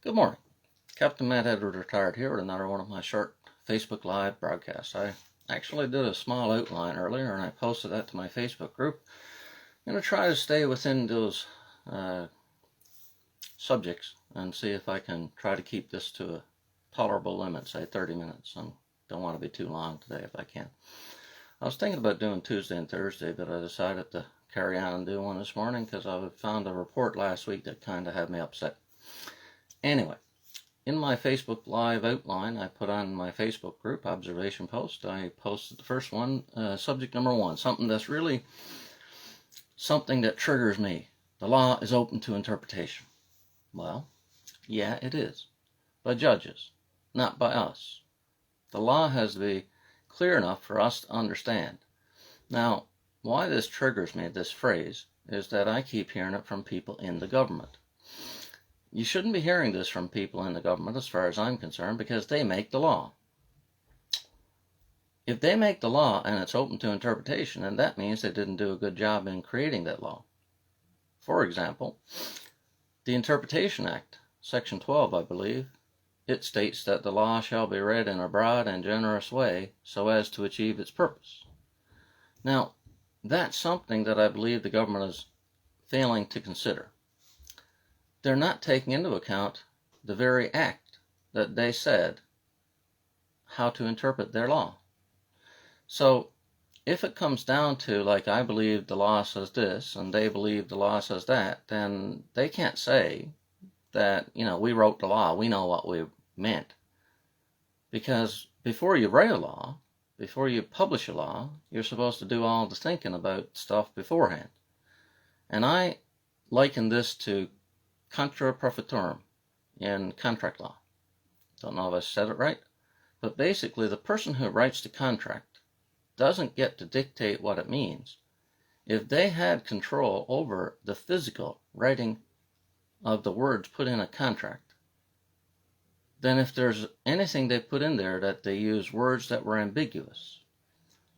Good morning. Captain Matt Edward retired here with another one of my short Facebook Live broadcasts. I actually did a small outline earlier and I posted that to my Facebook group. I'm going to try to stay within those subjects and see if I can try to keep this to a tolerable limit, say 30 minutes. I don't want to be too long today if I can. I was thinking about doing Tuesday and Thursday, but I decided to carry on and do one this morning because I found a report last week that kind of had me upset. Anyway, in my Facebook Live outline, I put on my Facebook group observation post. I posted the first one, subject number 1, something that's really something that triggers me. The law is open to interpretation. Well, yeah, it is. By judges, not by us. The law has to be clear enough for us to understand. Now, why this triggers me, this phrase, is that I keep hearing it from people in the government. You shouldn't be hearing this from people in the government as far as I'm concerned because they make the law. If they make the law and it's open to interpretation, then that means they didn't do a good job in creating that law. For example, the Interpretation Act, Section 12, I believe, it states that the law shall be read in a broad and generous way so as to achieve its purpose. Now, that's something that I believe the government is failing to consider. They're not taking into account the very act that they said how to interpret their law. So if it comes down to, like, I believe the law says this and they believe the law says that, then they can't say that, we wrote the law, we know what we meant. Because before you write a law, before you publish a law, you're supposed to do all the thinking about stuff beforehand. And I liken this to contra profitorum in contract law. Don't know if I said it right, but basically the person who writes the contract doesn't get to dictate what it means. If they had control over the physical writing of the words put in a contract, then if there's anything they put in there that they use words that were ambiguous,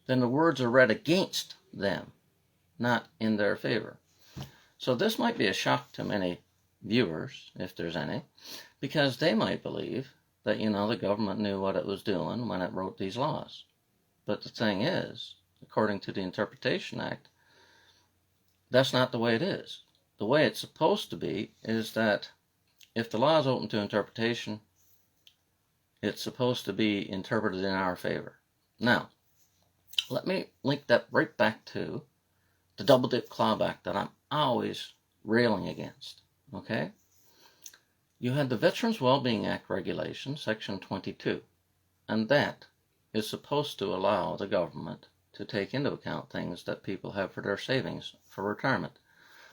then the words are read against them, not in their favor. So this might be a shock to many viewers, if there's any, because they might believe that, the government knew what it was doing when it wrote these laws. But the thing is, according to the Interpretation Act, that's not the way it is. The way it's supposed to be is that if the law is open to interpretation, it's supposed to be interpreted in our favor. Now, let me link that right back to the double dip clawback that I'm always railing against. Okay? You had the Veterans Wellbeing Act regulation, Section 22, and that is supposed to allow the government to take into account things that people have for their savings for retirement,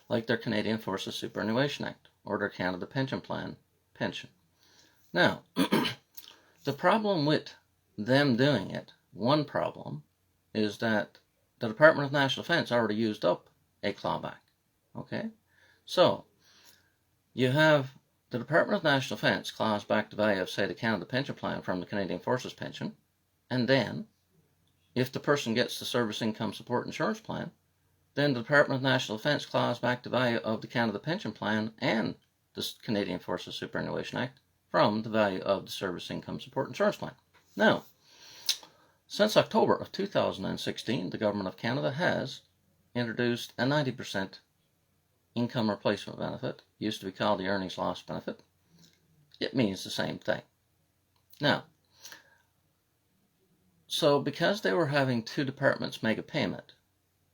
like their Canadian Forces Superannuation Act or their Canada Pension Plan pension. Now, the problem with them doing it, one problem, is that the Department of National Defense already used up a clawback. Okay? So, you have the Department of National Defense claws back the value of, say, the Canada Pension Plan from the Canadian Forces pension, and then, if the person gets the Service Income Support Insurance Plan, then the Department of National Defense claws back the value of the Canada Pension Plan and the Canadian Forces Superannuation Act from the value of the Service Income Support Insurance Plan. Now, since October of 2016, the Government of Canada has introduced a 90% income replacement benefit. Used to be called the earnings loss benefit. It means the same thing. Now, so because they were having two departments make a payment,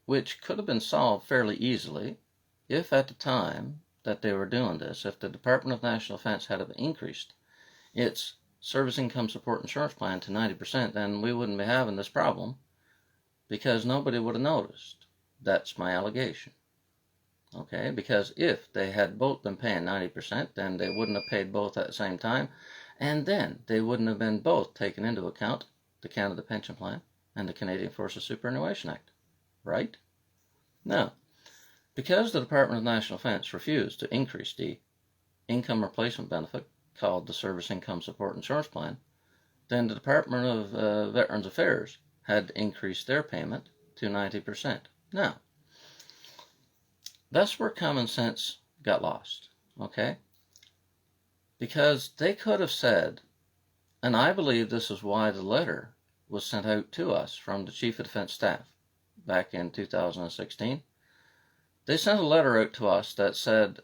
which could have been solved fairly easily if at the time that they were doing this, if the Department of National Defense had increased its Service Income Support Insurance Plan to 90%, then we wouldn't be having this problem because nobody would have noticed. That's my allegation. Okay, because if they had both been paying 90%, then they wouldn't have paid both at the same time, and then they wouldn't have been both taken into account, the Canada Pension Plan and the Canadian Forces Superannuation Act, right? Now, because the Department of National Defense refused to increase the income replacement benefit, called the Service Income Support Insurance Plan, then the Department of Veterans Affairs had increased their payment to 90%. Now, that's where common sense got lost, okay? Because they could have said, and I believe this is why the letter was sent out to us from the Chief of Defense Staff back in 2016. They sent a letter out to us that said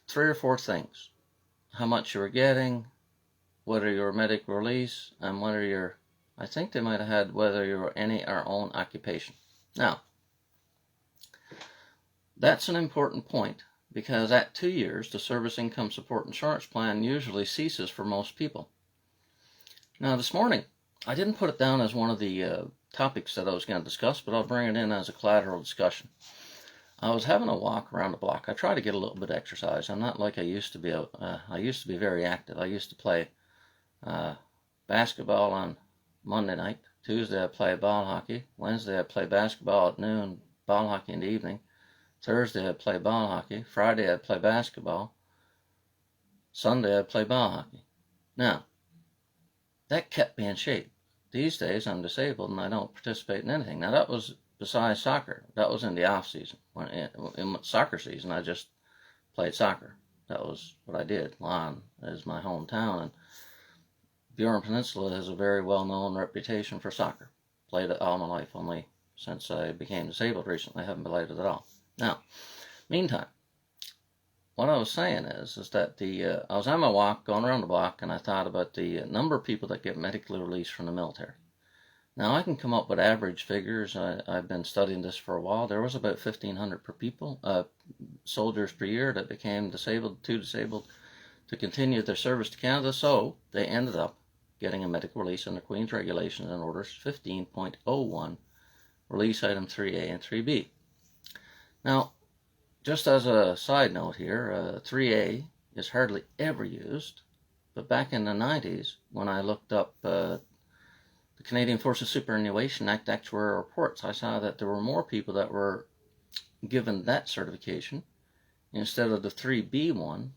3 or 4 things. How much you were getting, whether you were medical release, and whether you're, I think they might have had whether you were any or own occupation. Now, that's an important point, because at 2 years, the Service Income Support Insurance Plan usually ceases for most people. Now, this morning, I didn't put it down as one of the topics that I was going to discuss, but I'll bring it in as a collateral discussion. I was having a walk around the block. I try to get a little bit of exercise. I'm not like I used to be. I used to be very active. I used to play basketball on Monday night. Tuesday I'd play ball hockey. Wednesday I'd play basketball at noon, ball hockey in the evening. Thursday I'd play ball hockey. Friday I'd play basketball. Sunday I'd play ball hockey. Now, that kept me in shape. These days I'm disabled and I don't participate in anything. Now that was besides soccer. That was in the off season. In soccer season I just played soccer. That was what I did. Lon is my hometown, and Burin Peninsula has a very well-known reputation for soccer. Played it all my life, only since I became disabled recently I haven't played it at all. Now, meantime, what I was saying is that I was on my walk, going around the block, and I thought about the number of people that get medically released from the military. Now, I can come up with average figures. I've been studying this for a while. There was about 1,500 soldiers per year that became too disabled to continue their service to Canada, so they ended up getting a medical release under Queen's Regulations and Orders 15.01, Release Item 3A and 3B. Now, just as a side note here, 3A is hardly ever used, but back in the 90s, when I looked up the Canadian Forces Superannuation Act actuarial reports, I saw that there were more people that were given that certification instead of the 3B one.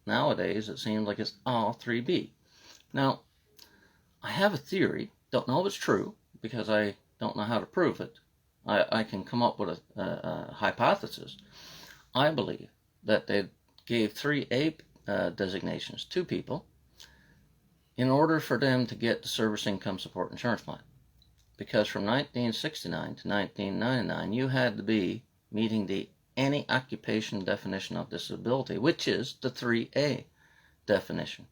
Nowadays, it seems like it's all 3B. Now, I have a theory, don't know if it's true, because I don't know how to prove it. I can come up with a hypothesis. I believe that they gave 3A designations to people in order for them to get the Service Income Support Insurance Plan. Because from 1969 to 1999, you had to be meeting the any occupation definition of disability, which is the 3A definition.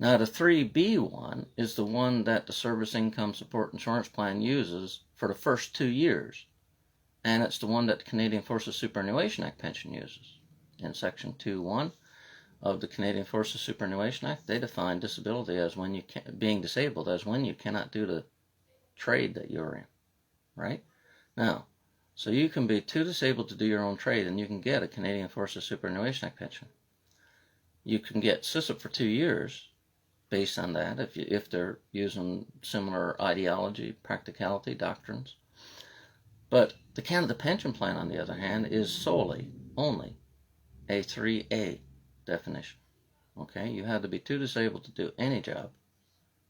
Now, the 3B one is the one that the Service Income Support Insurance Plan uses for the first 2 years. And it's the one that the Canadian Forces Superannuation Act pension uses. In Section 2.1 of the Canadian Forces Superannuation Act, they define disability as being disabled as when you cannot do the trade that you're in, right? Now, so you can be too disabled to do your own trade, and you can get a Canadian Forces Superannuation Act pension. You can get CISIP for 2 years based on that, if they're using similar ideology, practicality, doctrines. But the Canada Pension Plan, on the other hand, is only a 3A definition. Okay, you had to be too disabled to do any job.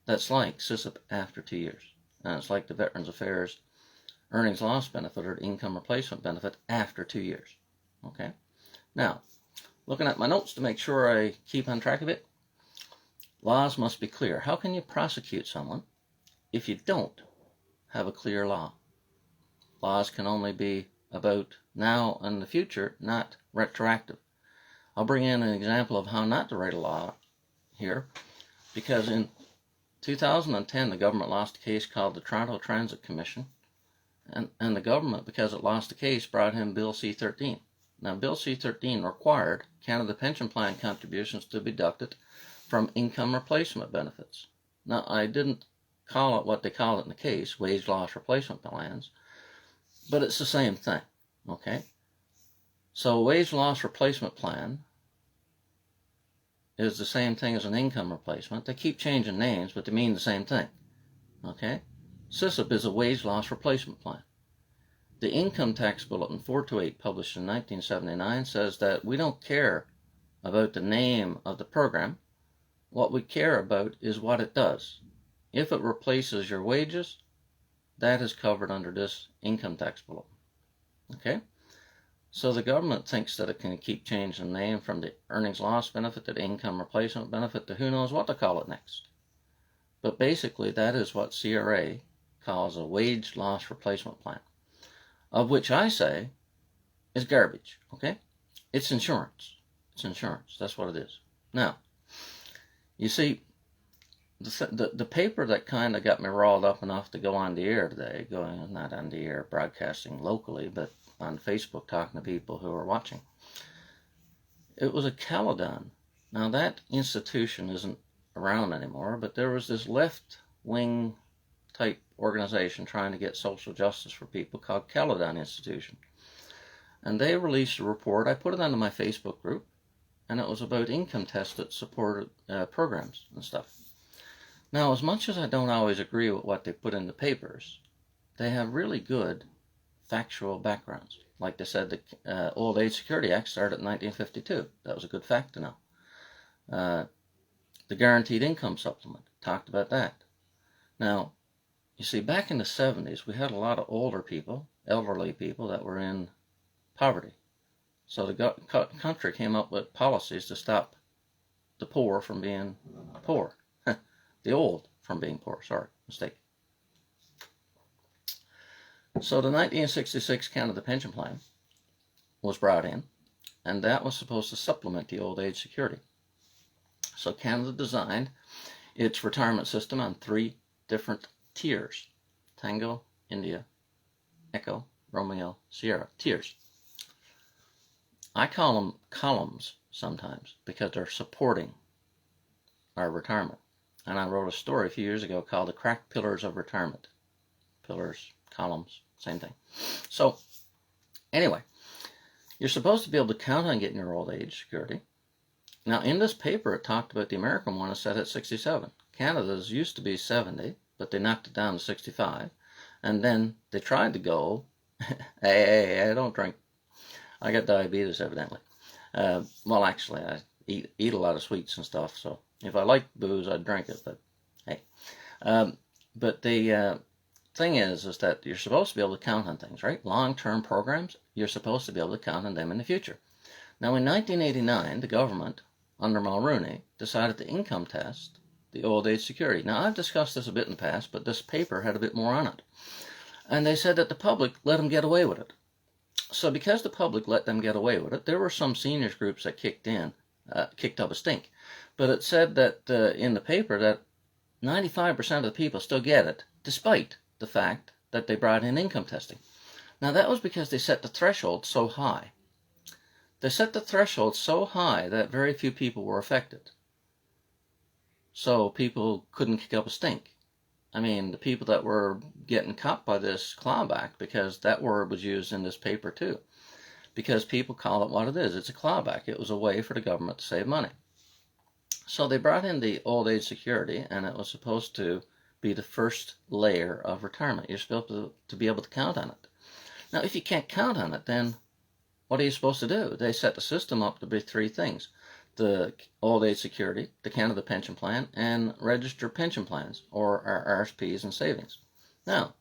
That's like CISIP after 2 years. And it's like the Veterans Affairs Earnings Loss Benefit or Income Replacement Benefit after 2 years. Okay, now, looking at my notes to make sure I keep on track of it, laws must be clear. How can you prosecute someone if you don't have a clear law? Laws can only be about now and the future, not retroactive. I'll bring in an example of how not to write a law here, because in 2010 the government lost a case called the Toronto Transit Commission, and the government, because it lost the case, brought in Bill C-13. Now, Bill C-13 required Canada Pension Plan contributions to be deducted from income replacement benefits. Now, I didn't call it what they call it in the case, wage loss replacement plans, but it's the same thing, okay? So a wage loss replacement plan is the same thing as an income replacement. They keep changing names, but they mean the same thing, okay? CISIP is a wage loss replacement plan. The Income Tax Bulletin 428, published in 1979, says that we don't care about the name of the program. What we care about is what it does. If it replaces your wages, that is covered under this Income Tax Bulletin. Okay? So the government thinks that it can keep changing the name from the earnings loss benefit to the income replacement benefit to who knows what to call it next. But basically that is what CRA calls a wage loss replacement plan, of which I say is garbage, okay? It's insurance. It's insurance. That's what it is. Now, you see, the paper that kind of got me riled up enough to go on the air today, not on the air broadcasting locally, but on Facebook talking to people who are watching, it was a Caledon. Now that institution isn't around anymore, but there was this left-wing type organization trying to get social justice for people called Caledon Institution. And they released a report. I put it onto my Facebook group, and it was about income tested supported programs and stuff. Now, as much as I don't always agree with what they put in the papers, they have really good factual backgrounds. Like they said, the Old Age Security Act started in 1952. That was a good fact to know. The Guaranteed Income Supplement, talked about that. Now, you see, back in the 70s, we had a lot of older people, elderly people that were in poverty. So the country came up with policies to stop the poor from being poor. The old from being poor, sorry, mistake. So the 1966 Canada Pension Plan was brought in, and that was supposed to supplement the old age security. So Canada designed its retirement system on 3 different tiers: Tango, India, Echo, Romeo, Sierra, tiers. I call them columns sometimes because they're supporting our retirement. And I wrote a story a few years ago called The Cracked Pillars of Retirement. Pillars, columns, same thing. So, anyway, you're supposed to be able to count on getting your old age security. Now, in this paper, it talked about the American one is set at 67. Canada's used to be 70, but they knocked it down to 65. And then they tried to go, hey, I don't drink. I got diabetes, evidently. Well, actually, I eat a lot of sweets and stuff, so if I like booze, I'd drink it, but hey. But the thing is that you're supposed to be able to count on things, right? Long-term programs, you're supposed to be able to count on them in the future. Now, in 1989, the government, under Mulroney, decided to income test the old age security. Now, I've discussed this a bit in the past, but this paper had a bit more on it. And they said that the public let them get away with it. So because the public let them get away with it, there were some seniors groups that kicked up a stink. But it said that in the paper that 95% of the people still get it, despite the fact that they brought in income testing. Now that was because they set the threshold so high. They set the threshold so high that very few people were affected. So people couldn't kick up a stink. I mean, the people that were getting caught by this clawback, because that word was used in this paper too, because people call it what it is. It's a clawback. It was a way for the government to save money. So they brought in the old age security, and it was supposed to be the first layer of retirement. You're supposed to be able to count on it. Now, if you can't count on it, then what are you supposed to do? They set the system up to be 3 things: the old age security, the Canada Pension Plan, and registered pension plans, or our RSPs and savings. Now,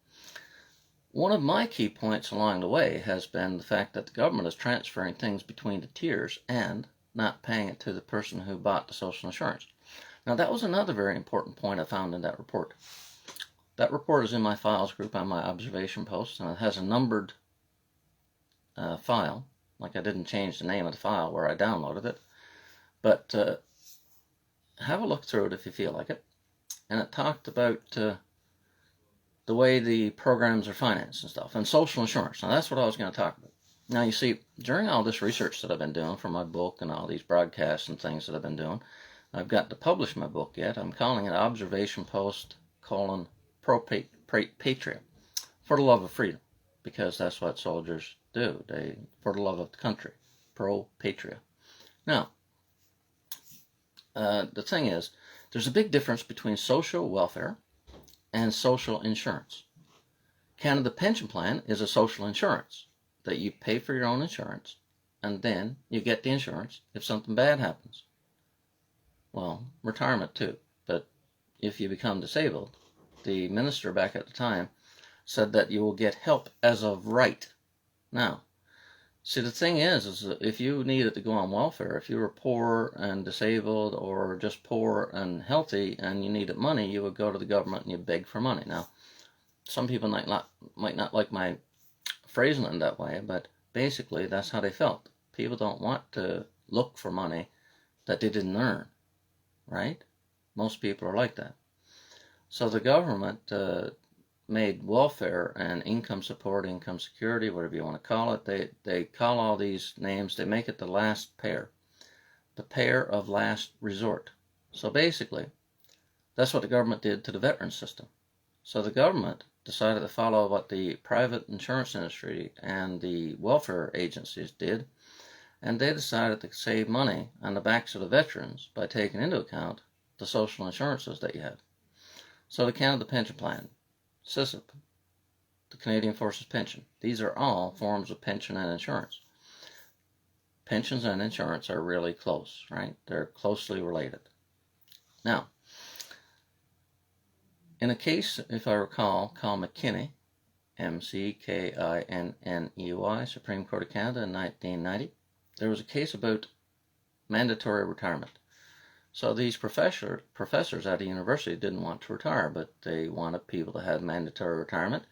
one of my key points along the way has been the fact that the government is transferring things between the tiers and not paying it to the person who bought the social insurance. Now, that was another very important point I found in that report. That report is in my files group on my observation post, and it has a numbered file. Like, I didn't change the name of the file where I downloaded it. But have a look through it if you feel like it. And it talked about the way the programs are financed and stuff, and social insurance. Now, that's what I was going to talk about. Now, you see, during all this research that I've been doing for my book and all these broadcasts and things that I've been doing, I've got to publish my book yet. I'm calling it Observation Post, Pro Patriot, for the love of freedom, because that's what soldiers do. They, for the love of the country, Pro Patriot. Now, the thing is, there's a big difference between social welfare and social insurance. Canada Pension Plan is a social insurance that you pay for your own insurance, and then you get the insurance if something bad happens. Well, retirement too, but if you become disabled, the minister back at the time said that you will get help as of right. Now, See, the thing is that if you needed to go on welfare, if you were poor and disabled or just poor and healthy and you needed money, you would go to the government and you beg for money. Now, some people might not like my phrasing it that way, but basically that's how they felt. People don't want to look for money that they didn't earn, right? Most people are like that. So the government made welfare and income support, income security, whatever you want to call it. They call all these names. They make it the last payer, the payer of last resort. So basically, that's what the government did to the veteran system. So the government decided to follow what the private insurance industry and the welfare agencies did, and they decided to save money on the backs of the veterans by taking into account the social insurances that you had. So the Canada Pension Plan, CISP, the Canadian Forces Pension, these are all forms of pension and insurance. Pensions and insurance are really close, right? They're closely related. Now, in a case, if I recall, called McKinney, M-C-K-I-N-N-E-Y, Supreme Court of Canada in 1990, there was a case about mandatory retirement. So these professors at a university didn't want to retire, but they wanted people to have mandatory retirement.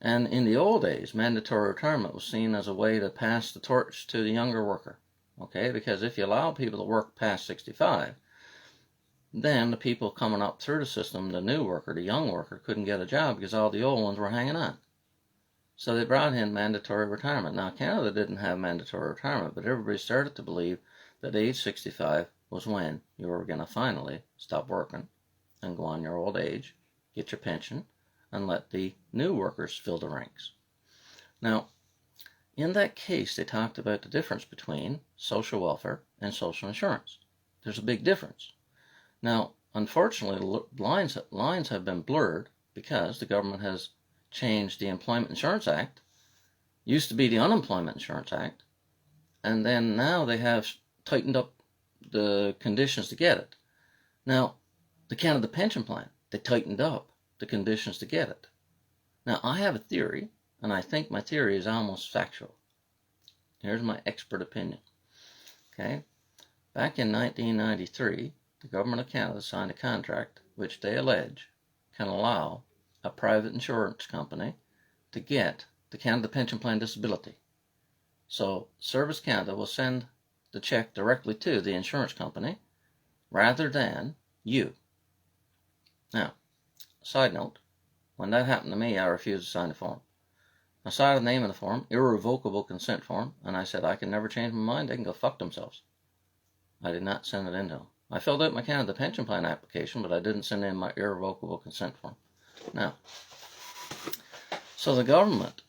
And in the old days, mandatory retirement was seen as a way to pass the torch to the younger worker. Okay, because if you allow people to work past 65, then the people coming up through the system, the new worker, the young worker, couldn't get a job because all the old ones were hanging on. So they brought in mandatory retirement. Now, Canada didn't have mandatory retirement, but everybody started to believe that age 65 was when you were going to finally stop working and go on your old age, get your pension, and let the new workers fill the ranks. Now, in that case, they talked about the difference between social welfare and social insurance. There's a big difference. Now, unfortunately, lines have been blurred because the government has changed the Employment Insurance Act. Used to be the Unemployment Insurance Act, and then now they have tightened up the conditions to get it. Now, the Canada Pension Plan, they tightened up the conditions to get it. Now, I have a theory, and I think my theory is almost factual. Here's my expert opinion. Okay, back in 1993, the Government of Canada signed a contract which they allege can allow a private insurance company to get the Canada Pension Plan disability. So Service Canada will send the check directly to the insurance company rather than you. Now, side note, when that happened to me, I refused to sign the form. I saw the name of the form, irrevocable consent form, and I said I can never change my mind, they can go fuck themselves. I did not send it in to them. I filled out my Canada Pension Plan application, but I didn't send in my irrevocable consent form. Now, so the government,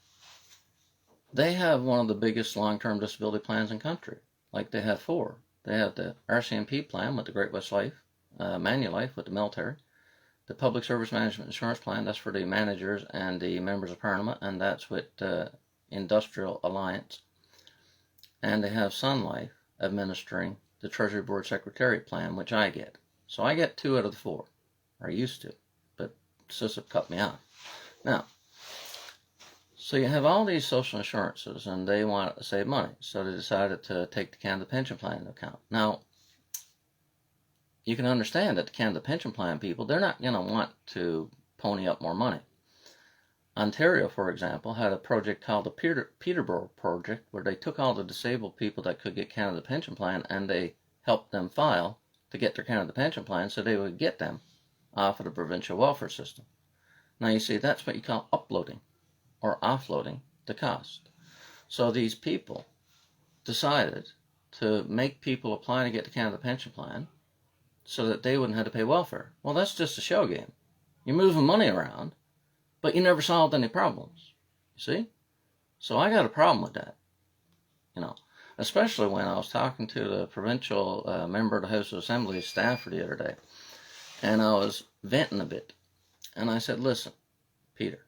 they have one of the biggest long-term disability plans in the country. Like they have four. They have the RCMP plan with the Great West Life, Manulife with the military, the Public Service Management Insurance Plan, that's for the managers and the members of Parliament, and that's with Industrial Alliance. And they have Sun Life administering the Treasury Board Secretariat plan, which I get. So I get 2 out of the 4, or I used to, but CISP cut me off. Now, so you have all these social insurances, and they want to save money, so they decided to take the Canada Pension Plan into account. Now, you can understand that the Canada Pension Plan people, they're not going to want to pony up more money. Ontario, for example, had a project called the Peterborough Project, where they took all the disabled people that could get Canada Pension Plan, and they helped them file to get their Canada Pension Plan so they would get them off of the provincial welfare system. Now, you see, that's what you call uploading or offloading the cost. So these people decided to make people apply to get the Canada Pension Plan so that they wouldn't have to pay welfare. Well, that's just a show game. You're moving money around, but you never solved any problems. You see? So I got a problem with that. You know, especially when I was talking to the provincial member of the House of Assembly staff the other day, and I was venting a bit. And I said, listen, Peter,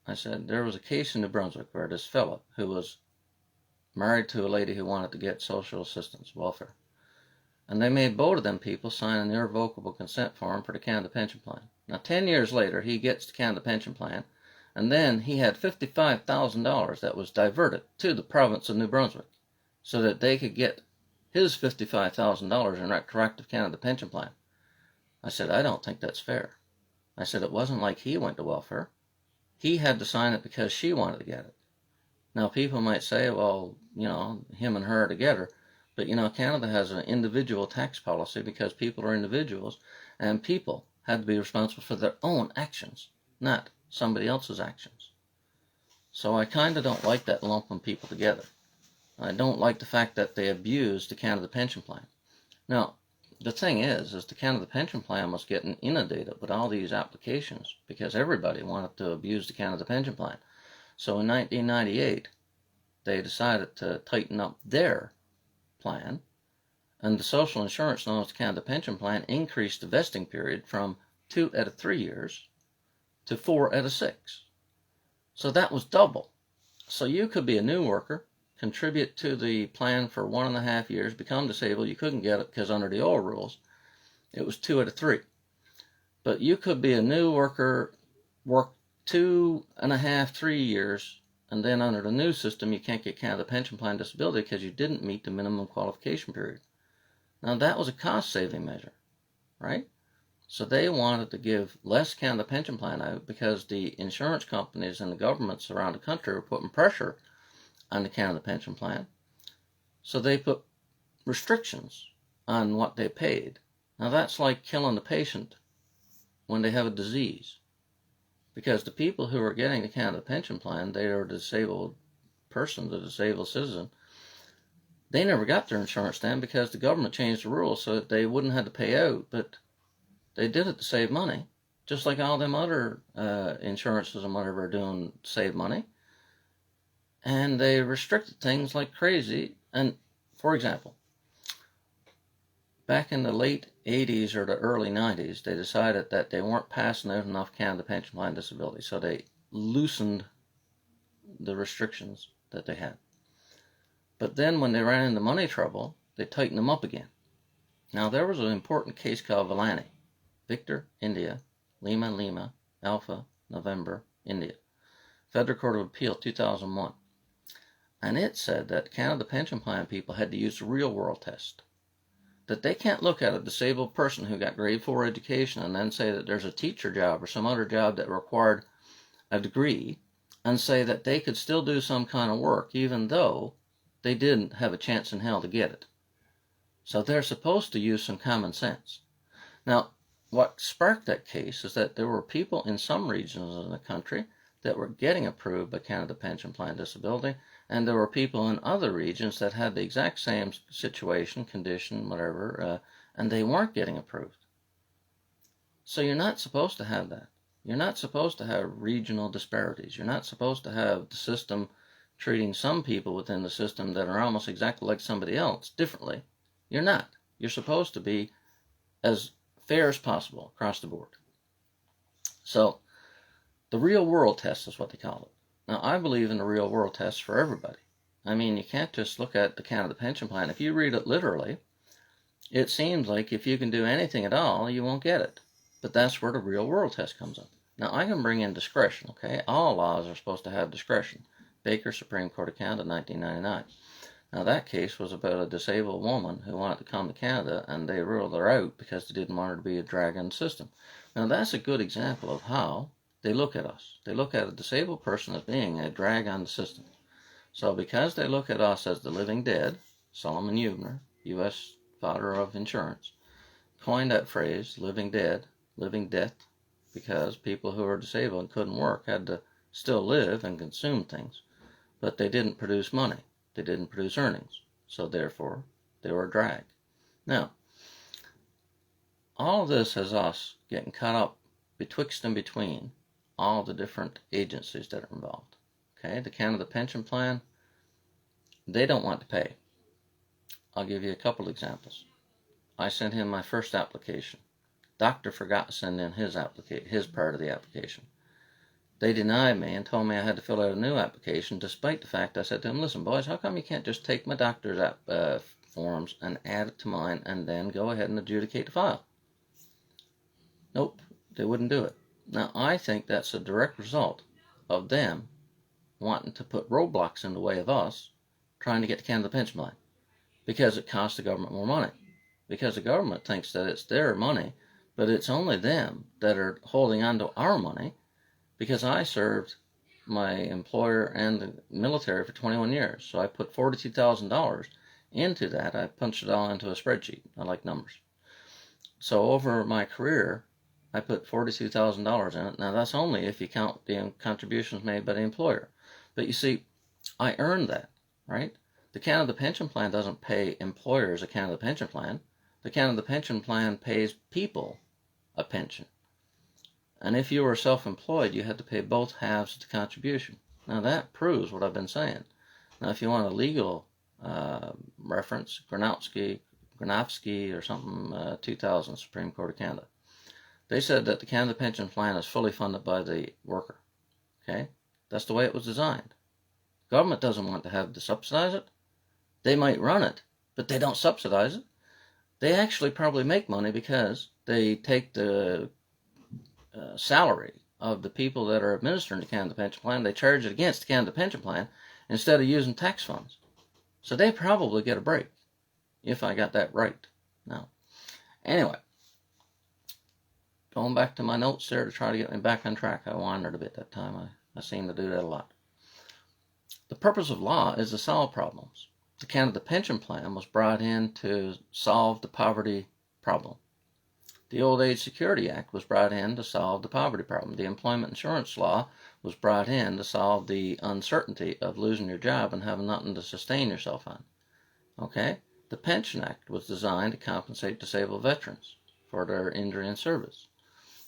I said, there was a case in New Brunswick where this fellow who was married to a lady who wanted to get social assistance, welfare. And they made both of them people sign an irrevocable consent form for the Canada Pension Plan. Now, 10 years later, he gets the Canada Pension Plan, And then he had $55,000 that was diverted to the province of New Brunswick so that they could get his $55,000 in retroactive Canada pension plan. I said, I don't think that's fair. I said, it wasn't like he went to welfare. He had to sign it because she wanted to get it. Now, people might say, well, him and her together. But, Canada has an individual tax policy because people are individuals, and people had to be responsible for their own actions, not somebody else's actions. So I kind of don't like that lumping people together. I don't like the fact that they abuse the Canada pension plan. Now, the thing is the Canada pension plan was getting inundated with all these applications because everybody wanted to abuse the Canada pension plan. So in 1998, they decided to tighten up their plan, and the social insurance known as the Canada pension plan increased the vesting period from 2 out of 3 years to 4 out of 6. So that was double. So you could be a new worker, contribute to the plan for 1.5 years, become disabled. You couldn't get it because under the old rules, it was 2 out of 3. But you could be a new worker, work 2.5, 3 years, and then under the new system, you can't get Canada pension plan disability because you didn't meet the minimum qualification period. Now that was a cost-saving measure, right? So they wanted to give less Canada pension plan out because the insurance companies and the governments around the country were putting pressure on the Canada pension plan. So they put restrictions on what they paid. Now that's like killing the patient when they have a disease. Because the people who are getting the Canada pension plan, they are a disabled person, the disabled citizen. They never got their insurance then because the government changed the rules so that they wouldn't have to pay out, but they did it to save money, just like all them other insurances and whatever are doing to save money. And they restricted things like crazy. And, for example, back in the late 80s or the early 90s, they decided that they weren't passing out enough Canada pension plan disability, so they loosened the restrictions that they had. But then when they ran into money trouble, they tightened them up again. Now there was an important case called Villani. Victor, India, Lima, Lima, Alpha, November, India. Federal Court of Appeal, 2001. And it said that Canada pension plan people had to use the real world test. That they can't look at a disabled person who got grade 4 education and then say that there's a teacher job or some other job that required a degree and say that they could still do some kind of work even though they didn't have a chance in hell to get it. So they're supposed to use some common sense. Now, what sparked that case is that there were people in some regions in the country that were getting approved by Canada Pension Plan Disability, and there were people in other regions that had the exact same situation, condition, whatever, and they weren't getting approved. So you're not supposed to have that. You're not supposed to have regional disparities. You're not supposed to have the system treating some people within the system that are almost exactly like somebody else differently. You're not. You're supposed to be as fair as possible across the board. So the real world test is what they call it. Now, I believe in the real world test for everybody. I mean, you can't just look at the Canada Pension Plan. If you read it literally, it seems like if you can do anything at all, you won't get it. But that's where the real world test comes up. Now, I can bring in discretion, okay? All laws are supposed to have discretion. Baker, Supreme Court of Canada, 1999. Now, that case was about a disabled woman who wanted to come to Canada, and they ruled her out because they didn't want her to be a drag on the system. Now, that's a good example of how they look at us. They look at a disabled person as being a drag on the system. So because they look at us as the living dead, Solomon Eubner, U.S. father of insurance, coined that phrase, living dead, living death, because people who are disabled and couldn't work had to still live and consume things. But they didn't produce money. They didn't produce earnings. So therefore, they were a drag. Now, all of this has us getting caught up betwixt and between all the different agencies that are involved. Okay, the Canada Pension Plan, they don't want to pay. I'll give you a couple examples. I sent him my first application. Doctor forgot to send in his part of the application. They denied me and told me I had to fill out a new application, despite the fact I said to them, listen, boys, how come you can't just take my doctor's forms and add it to mine and then go ahead and adjudicate the file? Nope, they wouldn't do it. Now, I think that's a direct result of them wanting to put roadblocks in the way of us trying to get to Canada Pension Plan, because it costs the government more money. Because the government thinks that it's their money, but it's only them that are holding on to our money, because I served my employer and the military for 21 years. So I put $42,000 into that. I punched it all into a spreadsheet. I like numbers. So over my career, I put $42,000 in it. Now that's only if you count the contributions made by the employer. But you see, I earned that, right? The Canada Pension Plan doesn't pay employers a Canada Pension Plan. The Canada Pension Plan pays people a pension. And if you were self-employed, you had to pay both halves of the contribution. Now that proves what I've been saying. Now if you want a legal reference, Gronowski or something, 2000, Supreme Court of Canada. They said that the Canada Pension Plan is fully funded by the worker. Okay? That's the way it was designed. Government doesn't want to have to subsidize it. They might run it, but they don't subsidize it. They actually probably make money because they take the salary of the people that are administering the Canada Pension Plan, they charge it against the Canada Pension Plan instead of using tax funds. So they probably get a break, if I got that right. Now, anyway, going back to my notes there to try to get me back on track. I wandered a bit that time. I seem to do that a lot. The purpose of law is to solve problems. The Canada Pension Plan was brought in to solve the poverty problem. The Old Age Security Act was brought in to solve the poverty problem. The Employment Insurance Law was brought in to solve the uncertainty of losing your job and having nothing to sustain yourself on. Okay? The Pension Act was designed to compensate disabled veterans for their injury in service.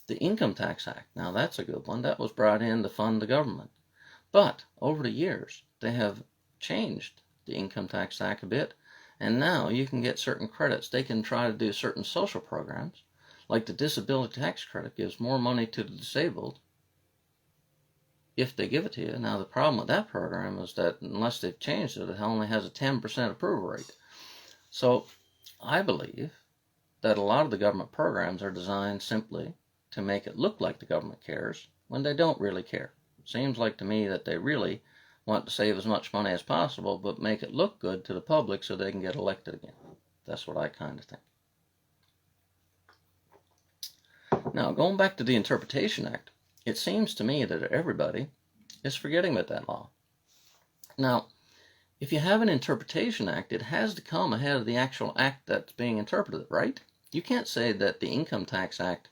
The Income Tax Act, now that's a good one, that was brought in to fund the government. But over the years, they have changed the Income Tax Act a bit, and now you can get certain credits. They can try to do certain social programs, like the disability tax credit gives more money to the disabled if they give it to you. Now the problem with that program is that unless they've changed it, it only has a 10% approval rate. So I believe that a lot of the government programs are designed simply to make it look like the government cares when they don't really care. It seems like to me that they really want to save as much money as possible, but make it look good to the public so they can get elected again. That's what I kind of think. Now, going back to the Interpretation Act, it seems to me that everybody is forgetting about that law. Now, if you have an Interpretation Act, it has to come ahead of the actual act that's being interpreted, right? You can't say that the Income Tax Act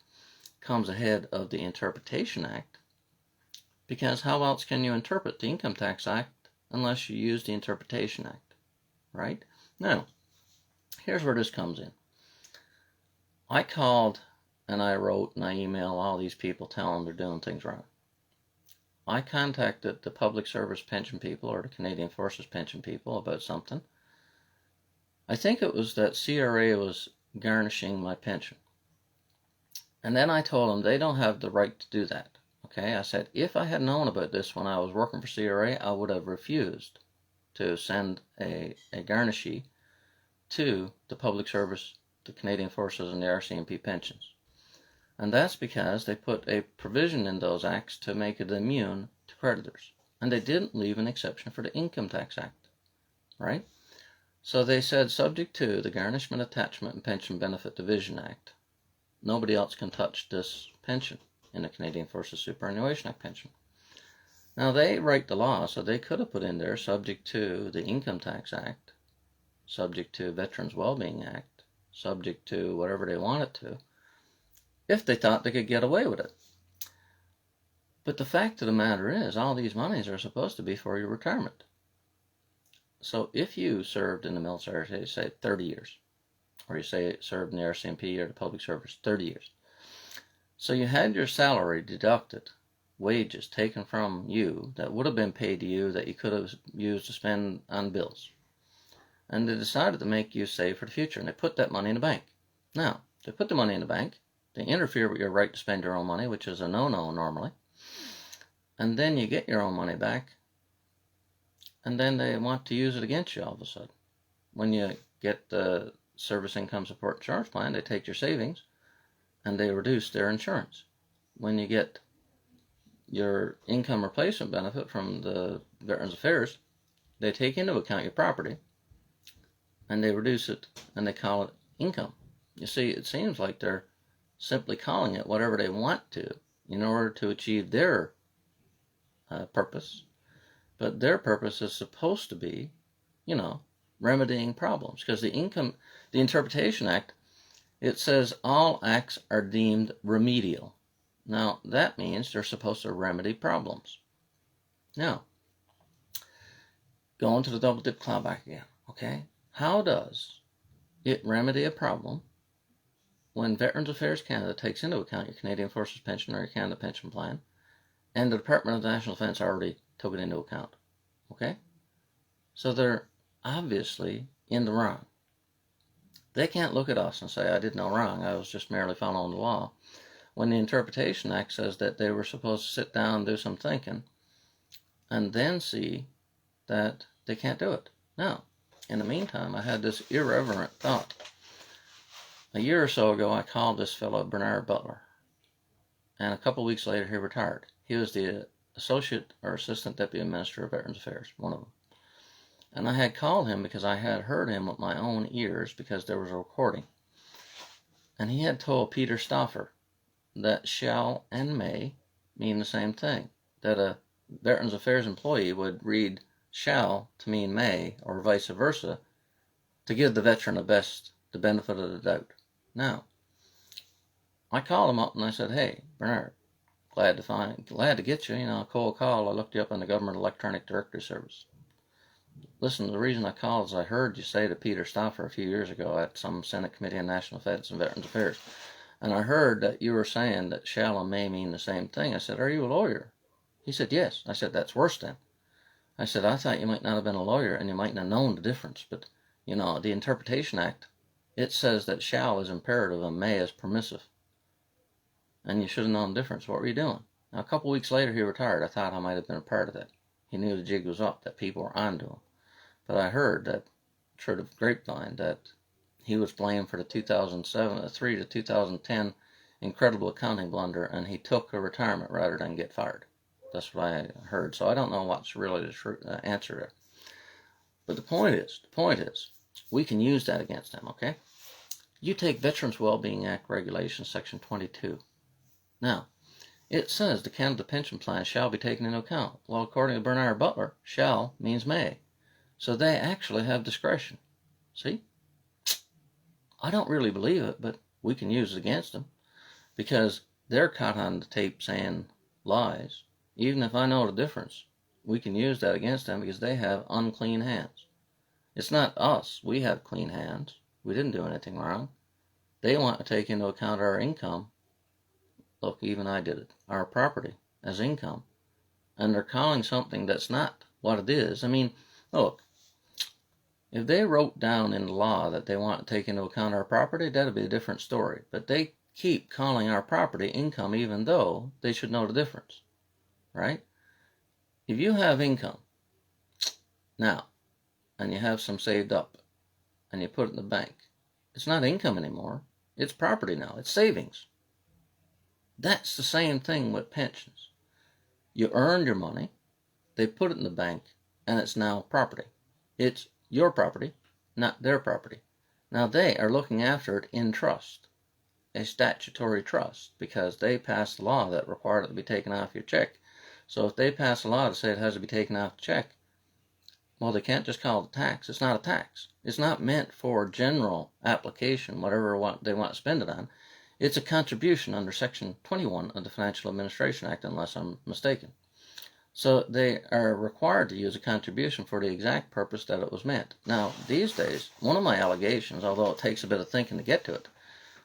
comes ahead of the Interpretation Act, because how else can you interpret the Income Tax Act unless you use the Interpretation Act, right? Now, here's where this comes in. I called and I wrote and I emailed all these people telling them they're doing things wrong. I contacted the Public Service Pension people or the Canadian Forces Pension people about something. I think it was that CRA was garnishing my pension. And then I told them they don't have the right to do that. Okay, I said, if I had known about this when I was working for CRA, I would have refused to send a garnishee to the Public Service, the Canadian Forces, and the RCMP pensions. And that's because they put a provision in those acts to make it immune to creditors. And they didn't leave an exception for the Income Tax Act, right? So they said, subject to the Garnishment, Attachment, and Pension Benefit Division Act, nobody else can touch this pension in the Canadian Forces Superannuation Act pension. Now they write the law, so they could have put in there subject to the Income Tax Act, subject to Veterans Wellbeing Act, subject to whatever they wanted to, if they thought they could get away with it. But the fact of the matter is, all these monies are supposed to be for your retirement. So if you served in the military, say 30 years, or you say served in the RCMP or the public service 30 years, so you had your salary deducted, wages taken from you that would have been paid to you that you could have used to spend on bills. And they decided to make you save for the future, and they put that money in the bank. Now, they put the money in the bank, they interfere with your right to spend your own money, which is a no-no normally, and then you get your own money back, and then they want to use it against you all of a sudden. When you get the Service Income Support Insurance Plan, they take your savings, and they reduce their insurance. When you get your income replacement benefit from the Veterans Affairs, they take into account your property, and they reduce it, and they call it income. You see, it seems like they're simply calling it whatever they want to in order to achieve their purpose. But their purpose is supposed to be, remedying problems. Because the Interpretation Act, it says all acts are deemed remedial. Now, that means they're supposed to remedy problems. Now, going to the double dip clawback again, okay? How does it remedy a problem when Veterans Affairs Canada takes into account your Canadian Forces Pension or your Canada Pension Plan, and the Department of National Defence already took it into account, okay? So they're obviously in the wrong. They can't look at us and say, I did no wrong, I was just merely following the law, when the Interpretation Act says that they were supposed to sit down and do some thinking and then see that they can't do it. Now, in the meantime, I had this irreverent thought. A year or so ago, I called this fellow Bernard Butler, and a couple weeks later, he retired. He was the Associate or Assistant Deputy Minister of Veterans Affairs, one of them. And I had called him because I had heard him with my own ears because there was a recording. And he had told Peter Stauffer that shall and may mean the same thing, that a Veterans Affairs employee would read shall to mean may, or vice versa, to give the veteran the benefit of the doubt. Now, I called him up and I said, hey, Bernard, glad to get you, a cold call. I looked you up on the Government Electronic Directory Service. Listen, the reason I called is I heard you say to Peter Stauffer a few years ago at some Senate Committee on National Defense and Veterans Affairs, and I heard that you were saying that shall and may mean the same thing. I said, are you a lawyer? He said, yes. I said, that's worse then. I said, I thought you might not have been a lawyer and you might not have known the difference, but, the Interpretation Act, it says that shall is imperative and may is permissive. And you should have known the difference. What were you doing? Now, a couple weeks later, he retired. I thought I might have been a part of that. He knew the jig was up, that people were onto him. But I heard that, through the grapevine, that he was blamed for the 2003 to 2010 incredible accounting blunder, and he took a retirement rather than get fired. That's what I heard. So I don't know what's really the true answer there. But the point is, we can use that against them, okay? You take Veterans Wellbeing Act Regulation, Section 22. Now, it says the Canada Pension Plan shall be taken into account. Well, according to Bernard Butler, shall means may. So they actually have discretion. See? I don't really believe it, but we can use it against them because they're caught on the tape saying lies. Even if I know the difference, we can use that against them because they have unclean hands. It's not us. We have clean hands. We didn't do anything wrong. They want to take into account our income. Look, even I did it. Our property as income. And they're calling something that's not what it is. I mean, look, if they wrote down in the law that they want to take into account our property, that'd be a different story. But they keep calling our property income even though they should know the difference. Right? If you have income now, and you have some saved up, and you put it in the bank, it's not income anymore. It's property now. It's savings. That's the same thing with pensions. You earned your money, they put it in the bank, and it's now property. It's your property, not their property. Now they are looking after it in trust, a statutory trust, because they passed a law that required it to be taken off your check. So if they pass a law to say it has to be taken off the check, well, they can't just call it a tax. It's not a tax. It's not meant for general application, whatever they want to spend it on. It's a contribution under Section 21 of the Financial Administration Act, unless I'm mistaken. So they are required to use a contribution for the exact purpose that it was meant. Now, these days, one of my allegations, although it takes a bit of thinking to get to it,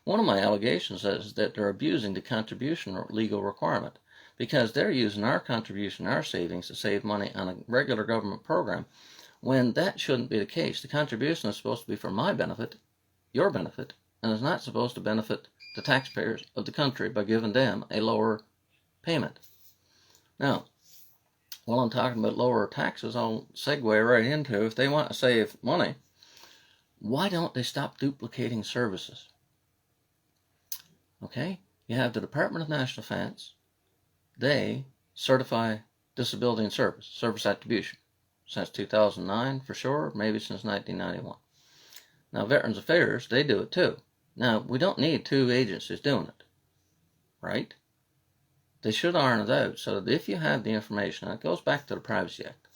one of my allegations is that they're abusing the contribution legal requirement, because they're using our contribution, our savings, to save money on a regular government program, when that shouldn't be the case. The contribution is supposed to be for my benefit, your benefit, and is not supposed to benefit the taxpayers of the country by giving them a lower payment. Now, while I'm talking about lower taxes, I'll segue right into, if they want to save money, why don't they stop duplicating services? Okay, you have the Department of National Defense. They certify disability and service attribution. Since 2009 for sure, maybe since 1991. Now Veterans Affairs, they do it too. Now we don't need two agencies doing it, right? They should iron it out so that if you have the information, and it goes back to the Privacy Act,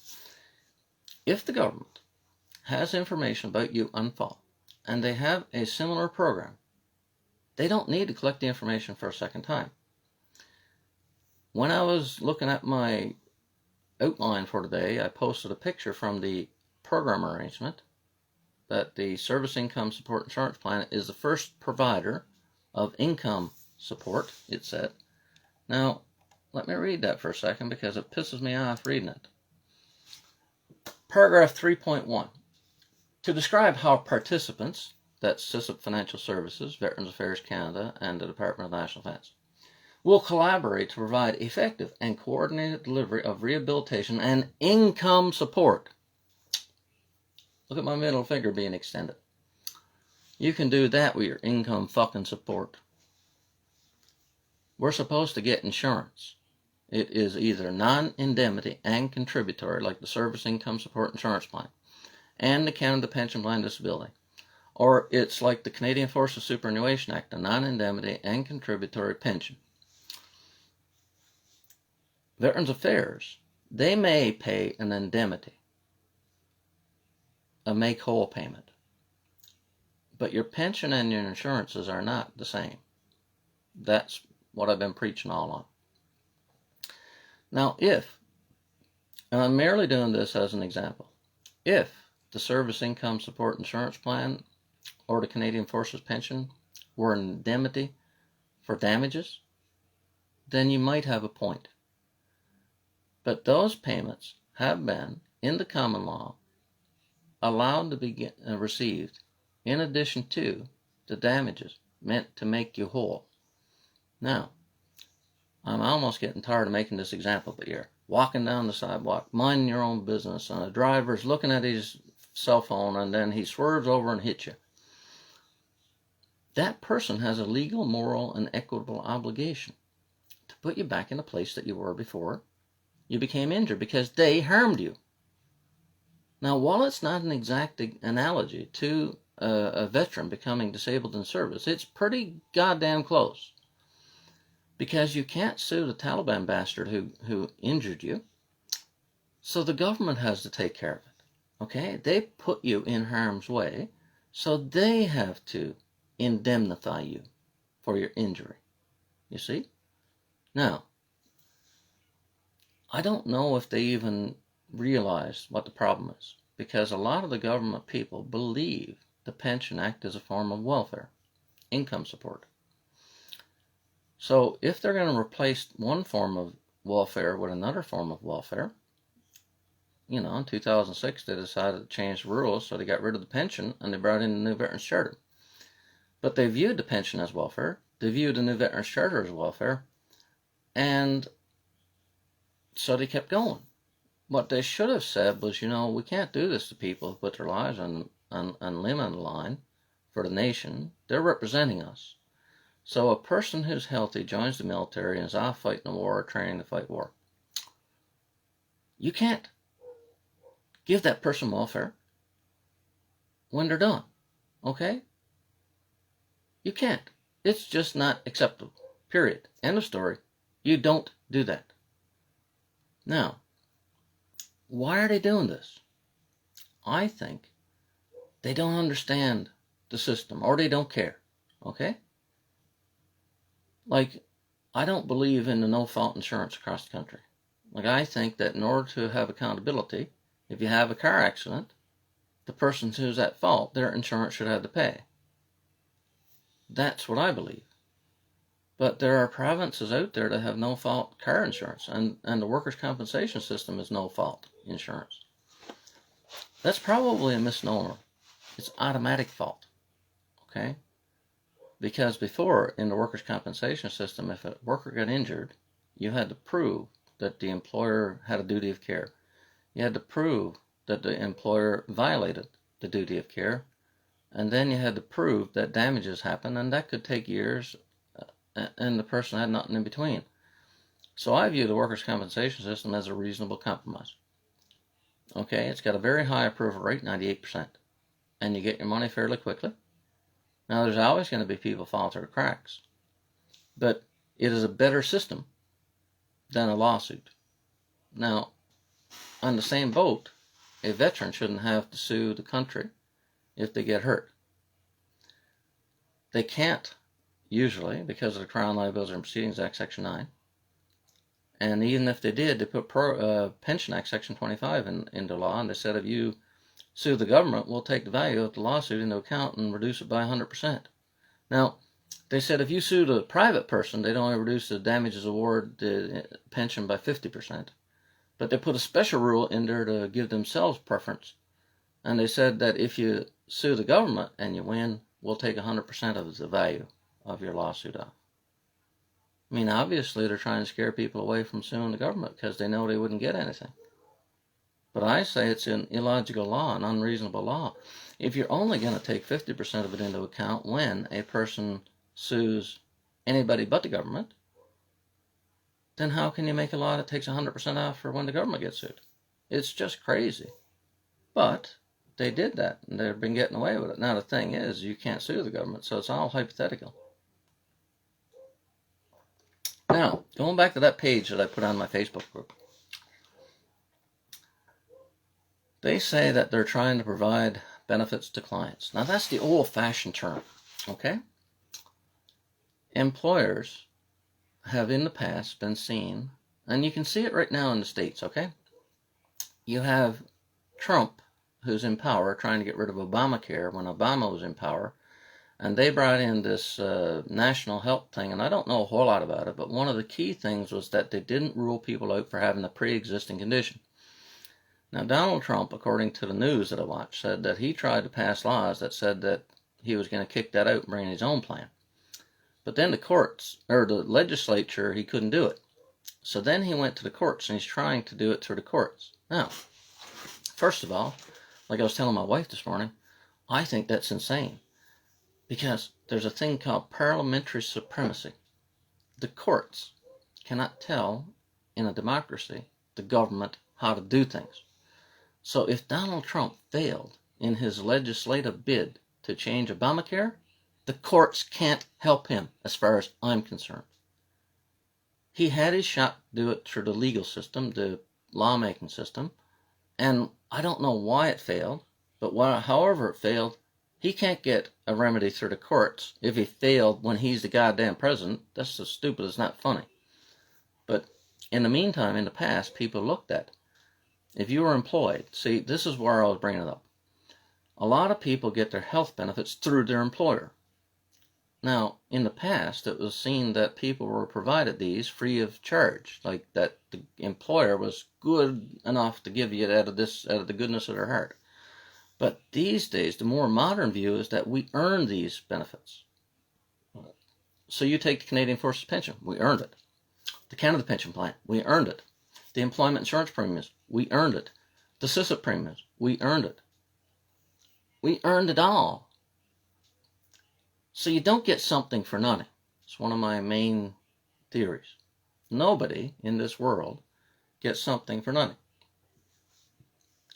if the government has information about you on file, and they have a similar program, they don't need to collect the information for a second time. When I was looking at my outline for today, I posted a picture from the program arrangement that the Service Income Support Insurance Plan is the first provider of income support, it said. Now, let me read that for a second because it pisses me off reading it. Paragraph 3.1. To describe how participants, that's CISIP Financial Services, Veterans Affairs Canada, and the Department of National Defence, will collaborate to provide effective and coordinated delivery of rehabilitation and income support. Look at my middle finger being extended. You can do that with your income fucking support. We're supposed to get insurance. It is either non-indemnity and contributory, like the Service Income Support Insurance Plan and the Canada Pension Plan Disability, or it's like the Canadian Forces Superannuation Act, a non-indemnity and contributory pension. Veterans Affairs, they may pay an indemnity, a make-whole payment, but your pension and your insurances are not the same. That's what I've been preaching all on. Now, if, and I'm merely doing this as an example, if the Service Income Support Insurance Plan or the Canadian Forces Pension were an indemnity for damages, then you might have a point. But those payments have been, in the common law, allowed to be received in addition to the damages meant to make you whole. Now, I'm almost getting tired of making this example, but you're walking down the sidewalk, minding your own business, and a driver's looking at his cell phone, and then he swerves over and hits you. That person has a legal, moral, and equitable obligation to put you back in the place that you were before you became injured because they harmed you. Now, while it's not an exact analogy to a veteran becoming disabled in service, it's pretty goddamn close. Because you can't sue the Taliban bastard who injured you, so the government has to take care of it. Okay? They put you in harm's way, so they have to indemnify you for your injury. You see? Now, I don't know if they even realize what the problem is, because a lot of the government people believe the Pension Act is a form of welfare, income support. So if they're going to replace one form of welfare with another form of welfare, in 2006 they decided to change the rules, so they got rid of the pension and they brought in the new Veterans Charter. But they viewed the pension as welfare, they viewed the new Veterans Charter as welfare, and so they kept going. What they should have said was, we can't do this to people who put their lives on limb on the line for the nation. They're representing us. So a person who's healthy joins the military and is off fighting a war or training to fight war. You can't give that person welfare when they're done. Okay? You can't. It's just not acceptable. Period. End of story. You don't do that. Now, why are they doing this? I think they don't understand the system or they don't care. Okay? Like, I don't believe in the no-fault insurance across the country. Like, I think that in order to have accountability, if you have a car accident, the person who's at fault, their insurance should have to pay. That's what I believe. But there are provinces out there that have no-fault car insurance, and the workers' compensation system is no-fault insurance. That's probably a misnomer. It's automatic fault. Okay? Because before, in the workers' compensation system, if a worker got injured, you had to prove that the employer had a duty of care. You had to prove that the employer violated the duty of care. And then you had to prove that damages happened, and that could take years, and the person had nothing in between. So I view the workers' compensation system as a reasonable compromise. Okay, it's got a very high approval rate, 98%, and you get your money fairly quickly. Now, there's always going to be people fall through the cracks, but it is a better system than a lawsuit. Now, on the same boat, a veteran shouldn't have to sue the country if they get hurt. They can't, usually, because of the Crown Liability and Proceedings Act, Section 9. And even if they did, they put Pension Act, Section 25 into law, and they said if you sue the government, we'll take the value of the lawsuit into account and reduce it by 100%. Now, they said if you sue the private person, they'd only reduce the damages award, the pension, by 50%. But they put a special rule in there to give themselves preference. And they said that if you sue the government and you win, we'll take 100% of the value of your lawsuit off. I mean, obviously they're trying to scare people away from suing the government because they know they wouldn't get anything. But I say it's an illogical law, an unreasonable law. If you're only going to take 50% of it into account when a person sues anybody but the government, then how can you make a law that takes 100% off for when the government gets sued? It's just crazy. But they did that, and they've been getting away with it. Now, the thing is, you can't sue the government, so it's all hypothetical. Now, going back to that page that I put on my Facebook group, they say that they're trying to provide benefits to clients. Now, that's the old-fashioned term, okay? Employers have in the past been seen, and you can see it right now in the States, okay? You have Trump, who's in power, trying to get rid of Obamacare when Obama was in power, and they brought in this national health thing, and I don't know a whole lot about it, but one of the key things was that they didn't rule people out for having a pre-existing condition. Now, Donald Trump, according to the news that I watched, said that he tried to pass laws that said that he was going to kick that out and bring in his own plan. But then the courts, or the legislature, he couldn't do it. So then he went to the courts, and he's trying to do it through the courts. Now, first of all, like I was telling my wife this morning, I think that's insane. Because there's a thing called parliamentary supremacy. The courts cannot tell, in a democracy, the government how to do things. So if Donald Trump failed in his legislative bid to change Obamacare, the courts can't help him, as far as I'm concerned. He had his shot to do it through the legal system, the lawmaking system, and I don't know why it failed, but however it failed, he can't get a remedy through the courts if he failed when he's the goddamn president. That's so stupid, it's not funny. But in the meantime, in the past, people looked at, if you were employed, see, this is where I was bringing it up. A lot of people get their health benefits through their employer. Now, in the past, it was seen that people were provided these free of charge, like that the employer was good enough to give you it out of the goodness of their heart. But these days, the more modern view is that we earn these benefits. So you take the Canadian Forces pension, we earned it. The Canada Pension Plan, we earned it. The employment insurance premiums, we earned it. The CISIP premiums, we earned it. We earned it all. So you don't get something for nothing. It's one of my main theories. Nobody in this world gets something for nothing.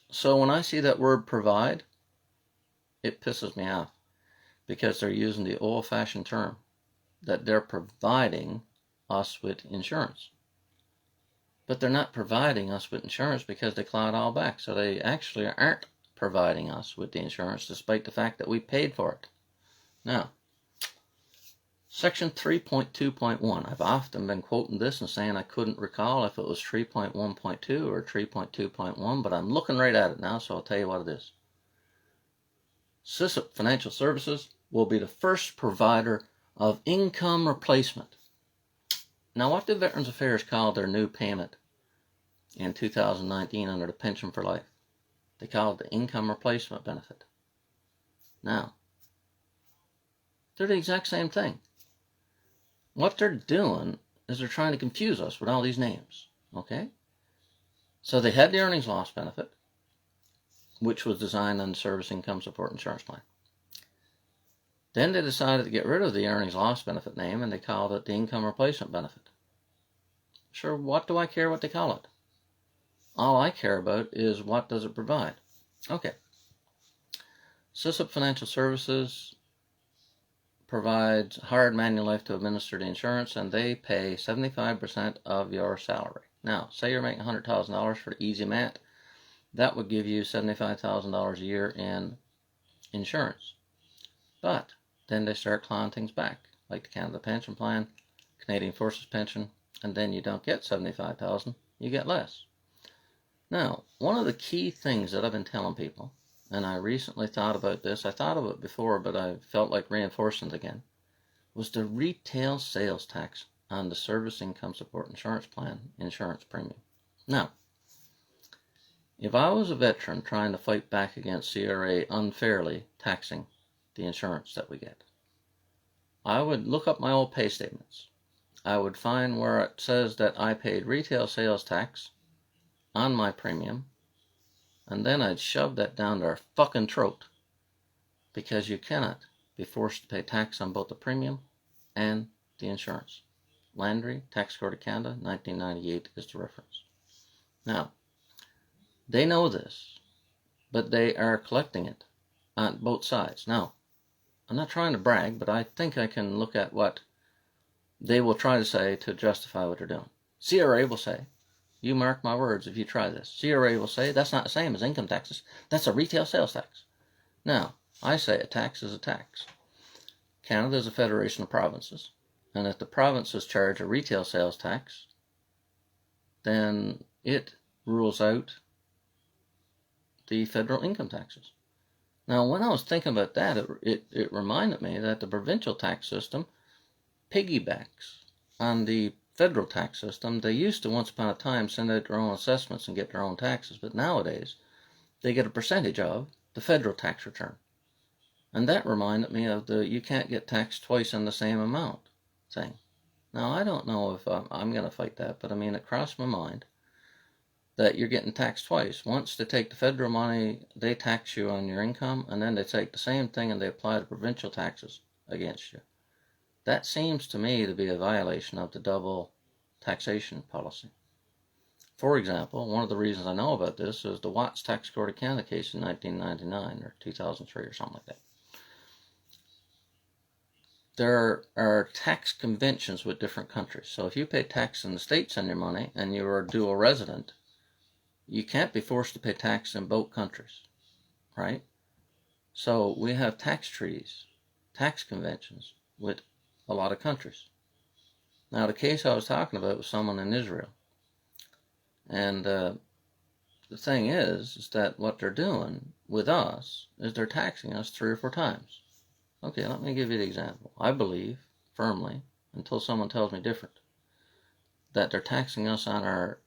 So when I see that word provide, it pisses me off because they're using the old-fashioned term that they're providing us with insurance. But they're not providing us with insurance because they claw it all back. So they actually aren't providing us with the insurance despite the fact that we paid for it. Now, Section 3.2.1. I've often been quoting this and saying I couldn't recall if it was 3.1.2 or 3.2.1, but I'm looking right at it now, so I'll tell you what it is. CISIP Financial Services will be the first provider of income replacement. Now, what did Veterans Affairs call their new payment in 2019 under the Pension for Life? They called it the income replacement benefit. Now, they're the exact same thing. What they're doing is they're trying to confuse us with all these names, okay? So they had the earnings loss benefit, which was designed on the Service Income Support Insurance Plan. Then they decided to get rid of the earnings loss benefit name and they called it the income replacement benefit. Sure, what do I care what they call it? All I care about is what does it provide. Okay. SISIP Financial Services provides hired Manulife to administer the insurance, and they pay 75% of your salary. Now, say you're making $100,000 for the easy math. That would give you $75,000 a year in insurance. But then they start clawing things back, like the Canada Pension Plan, Canadian Forces Pension, and then you don't get $75,000, you get less. Now, one of the key things that I've been telling people, and I recently thought about this, I thought of it before, but I felt like reinforcing it again, was the retail sales tax on the Service Income Support Insurance Plan insurance premium. Now, if I was a veteran trying to fight back against CRA unfairly taxing the insurance that we get, I would look up my old pay statements. I would find where it says that I paid retail sales tax on my premium, and then I'd shove that down their fucking throat, because you cannot be forced to pay tax on both the premium and the insurance. Landry, Tax Court of Canada, 1998 is the reference. Now, they know this, but they are collecting it on both sides. Now, I'm not trying to brag, but I think I can look at what they will try to say to justify what they're doing. CRA will say, you mark my words if you try this, CRA will say that's not the same as income taxes. That's a retail sales tax. Now, I say a tax is a tax. Canada is a federation of provinces, and if the provinces charge a retail sales tax, then it rules out the federal income taxes. Now, when I was thinking about that, it reminded me that the provincial tax system piggybacks on the federal tax system. They used to, once upon a time, send out their own assessments and get their own taxes, but nowadays they get a percentage of the federal tax return. And that reminded me of the you can't get taxed twice on the same amount thing. Now, I don't know if I'm going to fight that, but I mean, it crossed my mind that you're getting taxed twice. Once they take the federal money, they tax you on your income, and then they take the same thing and they apply the provincial taxes against you. That seems to me to be a violation of the double taxation policy. For example, one of the reasons I know about this is the Watts Tax Court of Canada case in 1999 or 2003 or something like that. There are tax conventions with different countries. So if you pay tax in the States on your money and you're a dual resident, you can't be forced to pay tax in both countries, right? So we have tax treaties, tax conventions with a lot of countries. Now, the case I was talking about was someone in Israel. And the thing is that what they're doing with us is they're taxing us 3 or 4 times. Okay, let me give you the example. I believe firmly, until someone tells me different, that they're taxing us on our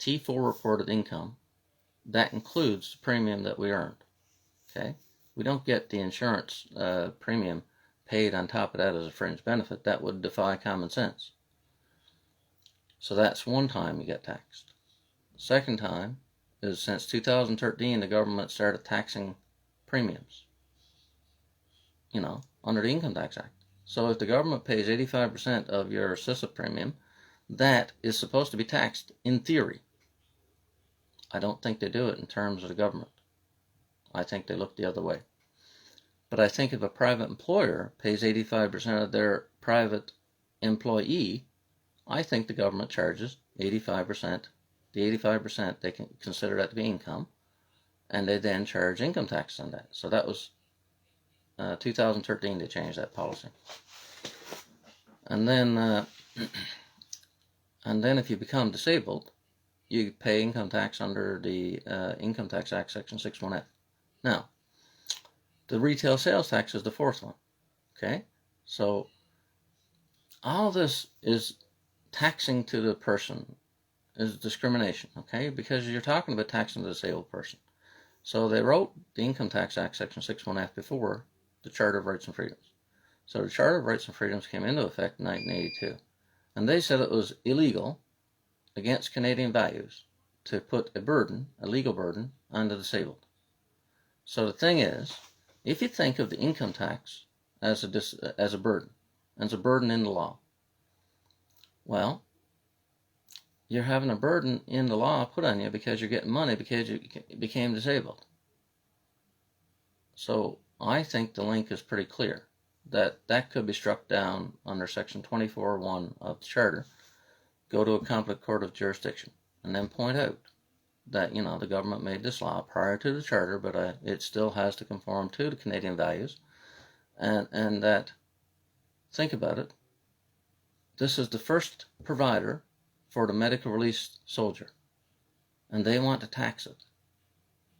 T4 reported income. That includes the premium that we earned. Okay? We don't get the insurance premium paid on top of that as a fringe benefit. That would defy common sense. So that's one time you get taxed. Second time is since 2013 the government started taxing premiums, under the Income Tax Act. So if the government pays 85% of your SISIP premium, that is supposed to be taxed in theory. I don't think they do it in terms of the government. I think they look the other way. But I think if a private employer pays 85% of their private employee, I think the government charges 85%. The 85% they can consider that to be income, and they then charge income tax on that. So that was 2013 they changed that policy. And then if you become disabled, you pay income tax under the Income Tax Act, Section 61F. Now, the retail sales tax is the fourth one. Okay? So, all this is taxing to the person, is discrimination, okay? Because you're talking about taxing the disabled person. So, they wrote the Income Tax Act, Section 61F, before the Charter of Rights and Freedoms. So, the Charter of Rights and Freedoms came into effect in 1982. And they said it was illegal, against Canadian values, to put a legal burden, on the disabled. So the thing is, if you think of the income tax as a burden, as a burden in the law, well, you're having a burden in the law put on you because you're getting money because you became disabled. So I think the link is pretty clear that could be struck down under Section 24(1) of the Charter. Go to a competent court of jurisdiction and then point out that, the government made this law prior to the Charter, but it still has to conform to the Canadian values, and that, think about it, this is the first provider for the medical release soldier, and they want to tax it.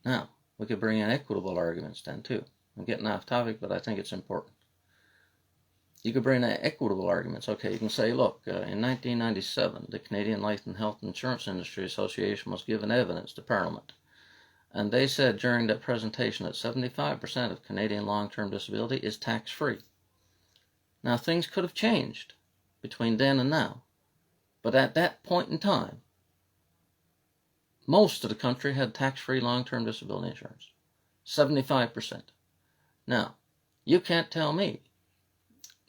Now, we could bring in equitable arguments then too. I'm getting off topic, but I think it's important. You could bring in equitable arguments. Okay, you can say, look, in 1997, the Canadian Life and Health Insurance Industry Association was given evidence to Parliament, and they said during that presentation that 75% of Canadian long-term disability is tax-free. Now, things could have changed between then and now, but at that point in time, most of the country had tax-free long-term disability insurance. 75%. Now, you can't tell me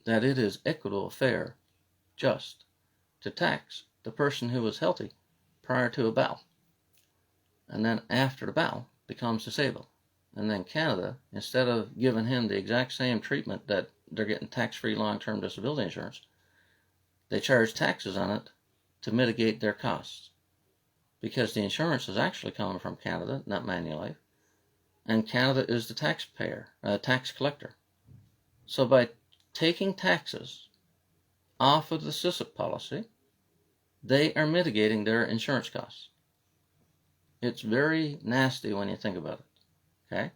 that it is equitable, fair, just to tax the person who was healthy prior to a bowel, and then after the bowel becomes disabled. And then Canada, instead of giving him the exact same treatment that they're getting tax-free long-term disability insurance, they charge taxes on it to mitigate their costs. Because the insurance is actually coming from Canada, not Manulife, and Canada is the taxpayer, tax collector. So by taking taxes off of the CICIP policy, they are mitigating their insurance costs. It's very nasty when you think about it, okay?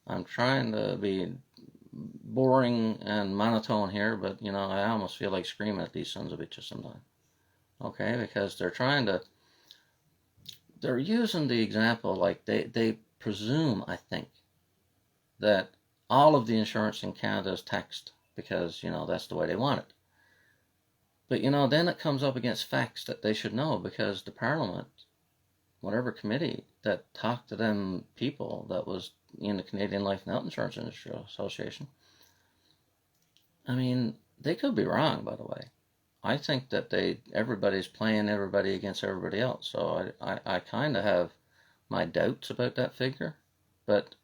I'm trying to be boring and monotone here, but, I almost feel like screaming at these sons of bitches sometimes, okay? Because they're using the example like they presume, I think, that all of the insurance in Canada is taxed because, that's the way they want it. But, then it comes up against facts that they should know, because the Parliament, whatever committee that talked to them people that was in the Canadian Life and Health Insurance Industry Association, they could be wrong, by the way. I think that everybody's playing everybody against everybody else. So I kind of have my doubts about that figure, but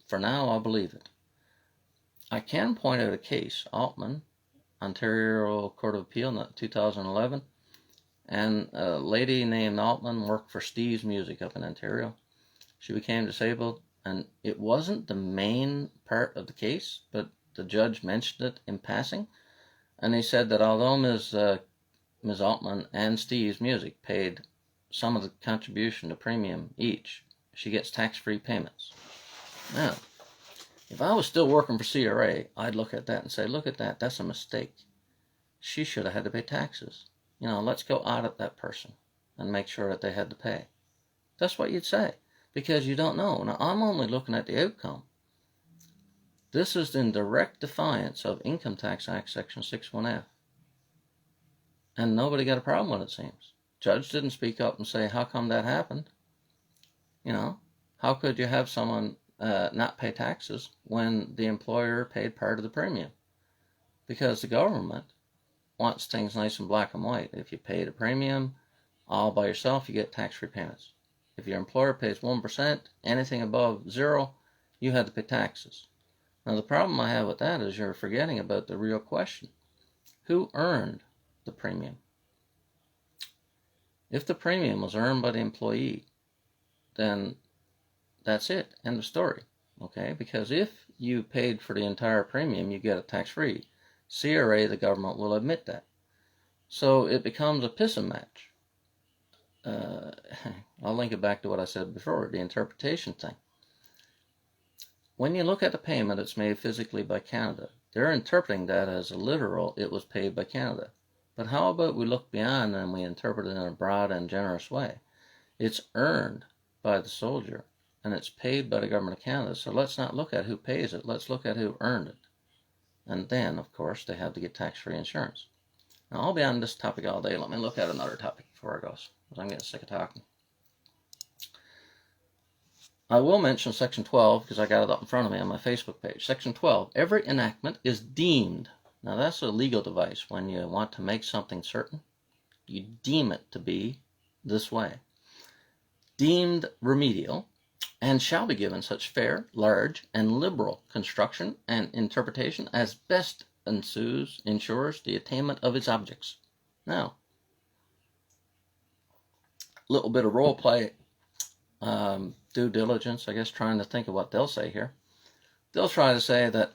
for now I'll believe it. I can point out a case, Altman, Ontario Court of Appeal, 2011, and a lady named Altman worked for Steve's Music up in Ontario. She became disabled, and it wasn't the main part of the case, but the judge mentioned it in passing, and he said that although Ms. Altman and Steve's Music paid some of the contribution to premium each, she gets tax-free payments. Now, if I was still working for CRA, I'd look at that and say, look at that, that's a mistake. She should have had to pay taxes. Let's go audit that person and make sure that they had to pay. That's what you'd say, because you don't know. Now, I'm only looking at the outcome. This is in direct defiance of Income Tax Act Section 61F. And nobody got a problem with it, seems. Judge didn't speak up and say, how come that happened? How could you have someone not pay taxes when the employer paid part of the premium? Because the government wants things nice and black and white. If you pay the premium all by yourself, you get tax-free payments. If your employer pays 1%, anything above 0, you had to pay taxes. Now, the problem I have with that is you're forgetting about the real question. Who earned the premium? If the premium was earned by the employee, then that's it. End of story. Okay? Because if you paid for the entire premium, you get it tax-free. CRA, the government, will admit that. So it becomes a pissing match. I'll link it back to what I said before, the interpretation thing. When you look at the payment, it's made physically by Canada. They're interpreting that as a literal, it was paid by Canada. But how about we look beyond and we interpret it in a broad and generous way? It's earned by the soldier, and it's paid by the government of Canada. So let's not look at who pays it. Let's look at who earned it. And then, of course, they have to get tax-free insurance. Now, I'll be on this topic all day. Let me look at another topic before I go, because I'm getting sick of talking. I will mention Section 12, because I got it up in front of me on my Facebook page. Section 12, every enactment is deemed. Now, that's a legal device when you want to make something certain. you deem it to be this way, deemed remedial, and shall be given such fair, large, and liberal construction and interpretation as best ensures the attainment of its objects. Now, a little bit of role play, due diligence, I guess, trying to think of what they'll say here. They'll try to say that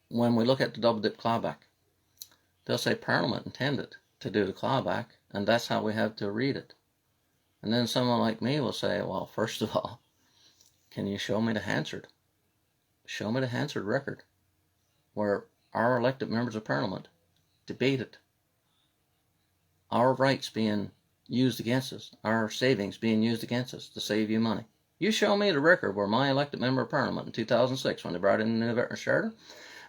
when we look at the double dip clawback, they'll say Parliament intended to do the clawback, and that's how we have to read it. And then someone like me will say, well, first of all, can you show me the Hansard? Show me the Hansard record where our elected members of Parliament debated our rights being used against us, our savings being used against us to save you money. You show me the record where my elected member of Parliament in 2006, when they brought in the new Veterans Charter,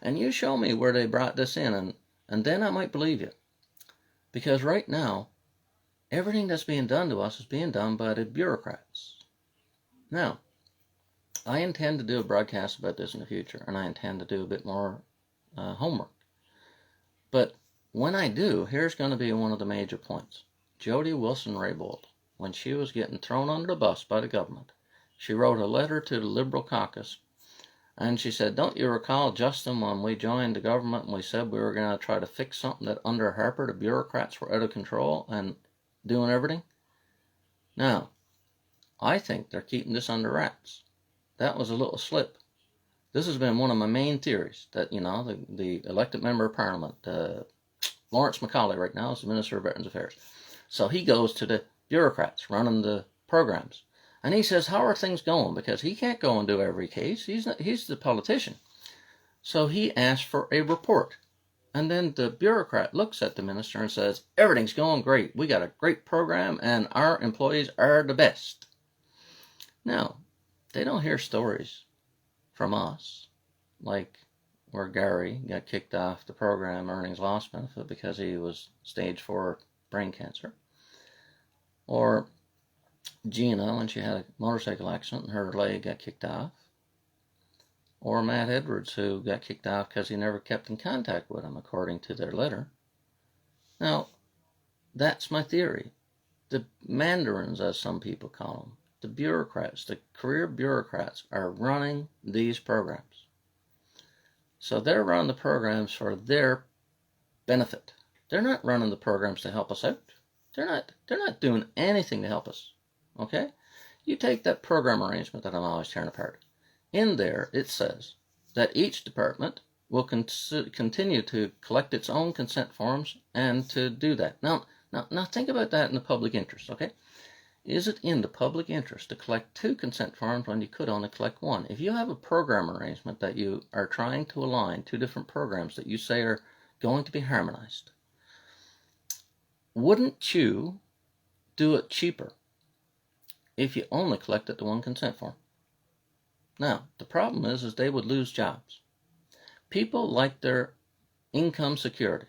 and you show me where they brought this in, and then I might believe you. Because right now, everything that's being done to us is being done by the bureaucrats. Now, I intend to do a broadcast about this in the future, and I intend to do a bit more homework. But when I do, here's going to be one of the major points. Jody Wilson-Raybould, when she was getting thrown under the bus by the government, she wrote a letter to the Liberal caucus, and she said, don't you recall, Justin, when we joined the government and we said we were going to try to fix something that under Harper the bureaucrats were out of control and doing everything? Now, I think they're keeping this under wraps. That was a little slip. This has been one of my main theories, that, you know, the elected member of Parliament, Lawrence Macaulay right now is the Minister of Veterans Affairs. So he goes to the bureaucrats running the programs, and he says, how are things going? Because he can't go and do every case. He's the politician. So he asks for a report. And then the bureaucrat looks at the minister and says, everything's going great. We got a great program, and our employees are the best. Now, they don't hear stories from us, like where Gary got kicked off the program earnings loss benefit because he was stage 4 brain cancer, or Gina when she had a motorcycle accident and her leg got kicked off, or Matt Edwards who got kicked off because he never kept in contact with him according to their letter. Now, that's my theory. The mandarins, as some people call them, the bureaucrats, the career bureaucrats, are running these programs. So they're running the programs for their benefit. They're not running the programs to help us out. They're not doing anything to help us. Okay? You take that program arrangement that I'm always tearing apart. In there, it says that each department will continue to collect its own consent forms and to do that. Now think about that in the public interest, okay? Is it in the public interest to collect 2 consent forms when you could only collect 1? If you have a program arrangement that you are trying to align 2 different programs that you say are going to be harmonized, wouldn't you do it cheaper if you only collected the 1 consent form? Now, the problem is they would lose jobs. People like their income security.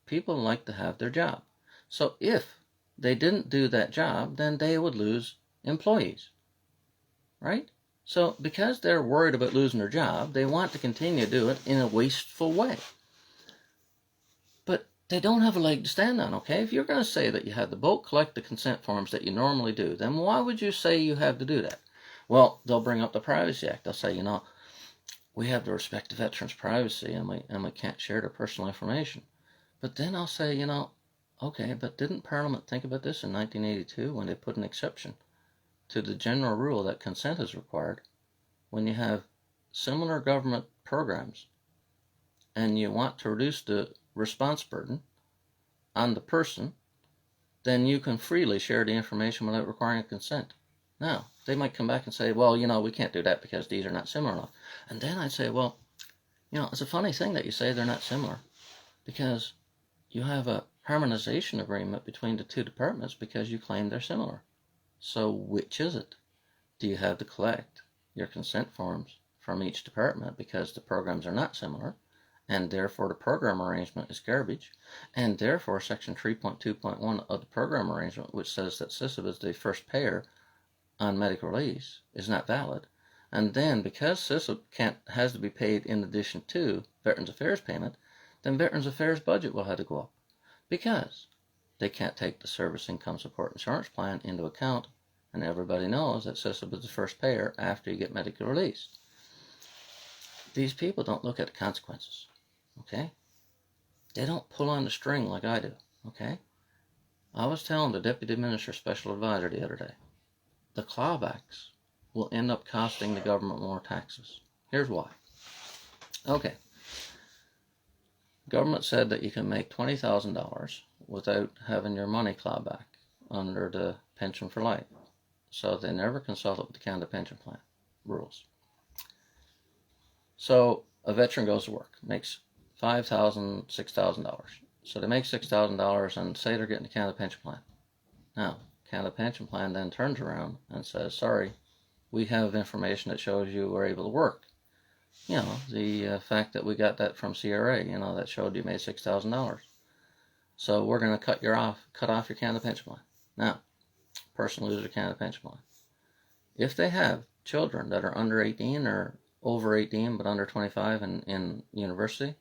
People like to have their job. So if they didn't do that job, then they would lose employees, right? So because they're worried about losing their job, they want to continue to do it in a wasteful way. But they don't have a leg to stand on, okay? If you're going to say that you have to both collect the consent forms that you normally do, then why would you say you have to do that? Well, they'll bring up the Privacy Act. They'll say, you know, we have to respect the veterans' privacy and we can't share their personal information. But then I'll say, you know, okay, but didn't Parliament think about this in 1982 when they put an exception to the general rule that consent is required when you have similar government programs and you want to reduce the response burden on the person, then you can freely share the information without requiring a consent. Now, they might come back and say, well, you know, we can't do that because these are not similar enough. And then I'd say, well, you know, it's a funny thing that you say they're not similar because you have a harmonization agreement between the 2 departments because you claim they're similar. So which is it? Do you have to collect your consent forms from each department because the programs are not similar, and therefore the program arrangement is garbage, and therefore section 3.2.1 of the program arrangement, which says that CISIB is the first payer on medical release, is not valid, and then because CISIB has to be paid in addition to Veterans Affairs payment, then Veterans Affairs budget will have to go up. Because they can't take the Service Income Support Insurance Plan into account, and everybody knows that SISP is the first payer after you get medically released. These people don't look at the consequences, okay? They don't pull on the string like I do, okay? I was telling the Deputy Minister Special Advisor the other day, the clawbacks will end up costing the government more taxes. Here's why. Okay. Government said that you can make $20,000 without having your money clawed back under the Pension for Life. So they never consulted with the Canada Pension Plan rules. So a veteran goes to work, makes $5,000, $6,000. So they make $6,000 and say they're getting the Canada Pension Plan. Now, Canada Pension Plan then turns around and says, sorry, we have information that shows you were able to work. You know, the fact that we got that from CRA, you know, that showed you made $6,000. So we're going to cut off your Canada Pension Plan. Now, person loses their Canada Pension Plan. If they have children that are under 18 or over 18 but under 25 in university,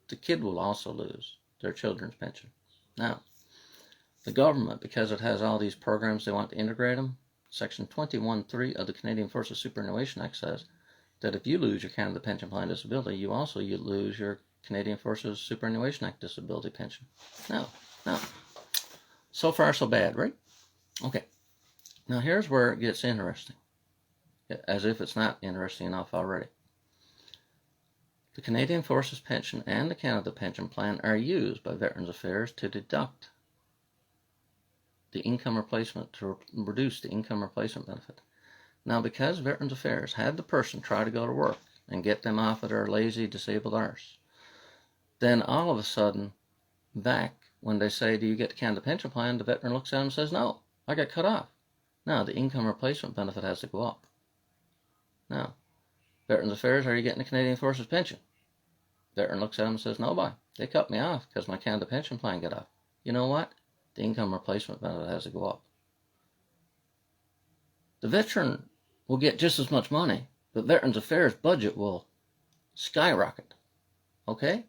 the kid will also lose their children's pension. Now, the government, because it has all these programs they want to integrate them, Section 21.3 of the Canadian Forces Superannuation Act says that if you lose your Canada Pension Plan disability, you lose your Canadian Forces Superannuation Act disability pension. Now, so far so bad, right? Okay. Now here's where it gets interesting, as if it's not interesting enough already. The Canadian Forces Pension and the Canada Pension Plan are used by Veterans Affairs to deduct the income replacement, to reduce the income replacement benefit. Now, because Veterans Affairs had the person try to go to work and get them off of their lazy disabled arse, then all of a sudden, back when they say, do you get the Canada Pension Plan, the veteran looks at them and says, no, I got cut off. Now, the income replacement benefit has to go up. Now, Veterans Affairs, are you getting the Canadian Forces pension? Veteran looks at him and says, no, boy, they cut me off because my Canada Pension Plan got off. You know what? The income replacement benefit has to go up. The veteran will get just as much money, but Veterans Affairs budget will skyrocket. Okay?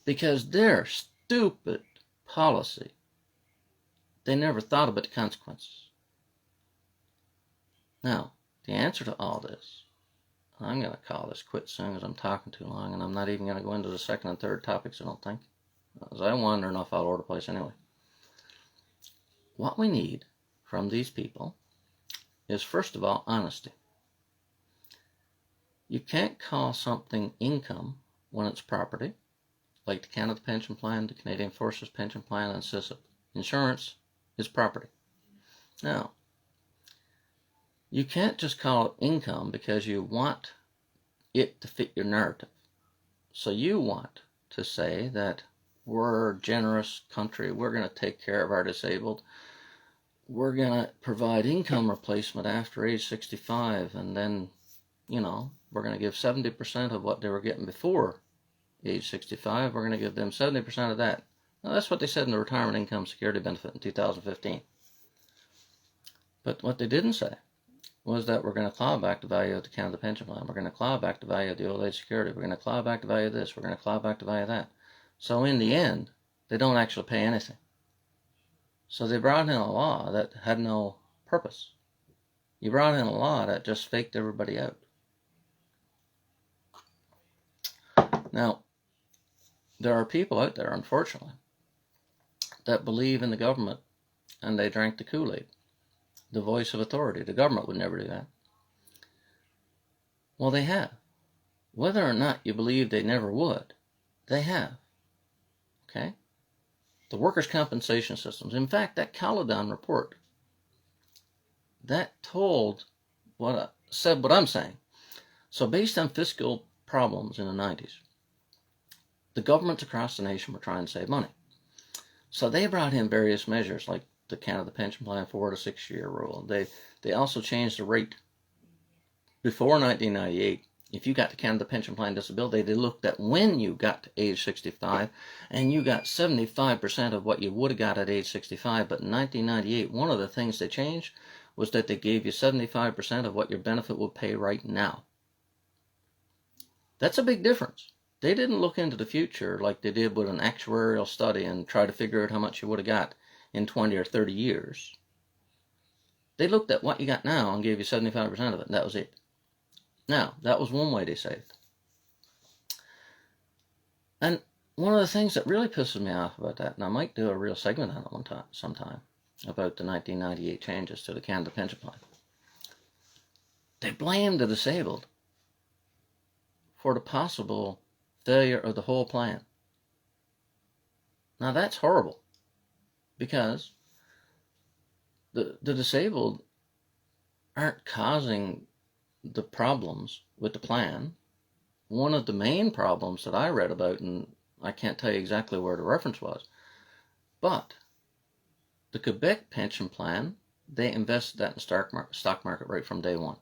Because their stupid policy, they never thought about the consequences. Now, the answer to all this, I'm going to call this quit soon because I'm talking too long, and I'm not even going to go into the second and third topics, I don't think, because I wander enough all over the place anyway. What we need from these people is, first of all, honesty. You can't call something income when it's property, like the Canada Pension Plan, the Canadian Forces Pension Plan, and SISP. Insurance is property. Now, you can't just call it income because you want it to fit your narrative. So you want to say that we're a generous country, we're going to take care of our disabled, we're going to provide income replacement after age 65, and then, you know, we're going to give 70% of what they were getting before age 65, we're going to give them 70% of that. Now, that's what they said in the Retirement Income Security Benefit in 2015. But what they didn't say was that we're going to claw back the value of the Canada Pension Plan, we're going to claw back the value of the Old Age Security, we're going to claw back the value of this, we're going to claw back the value of that. So in the end, they don't actually pay anything. So they brought in a law that had no purpose. You brought in a law that just faked everybody out. Now, there are people out there, unfortunately, that believe in the government and they drank the Kool-Aid, the voice of authority. The government would never do that. Well, they have. Whether or not you believe they never would, they have. Okay? The workers' compensation systems. In fact, that Caledon report, that said what I'm saying. So based on fiscal problems in the 90s, the governments across the nation were trying to save money. So they brought in various measures like the Canada Pension Plan 4 to 6 year rule. They also changed the rate. Before 1998, if you got the Canada Pension Plan disability, they looked at when you got to age 65, and you got 75% of what you would have got at age 65. But in 1998, one of the things they changed was that they gave you 75% of what your benefit would pay right now. That's a big difference. They didn't look into the future like they did with an actuarial study and try to figure out how much you would have got in 20 or 30 years. They looked at what you got now and gave you 75% of it, and that was it. Now, that was one way they saved. And one of the things that really pisses me off about that, and I might do a real segment on it sometime, about the 1998 changes to the Canada Pension Plan. They blamed the disabled for the possible failure of the whole plan. Now that's horrible, because the disabled aren't causing the problems with the plan. One of the main problems that I read about, and I can't tell you exactly where the reference was, but the Quebec pension plan, they invested that in the stock market right from day one.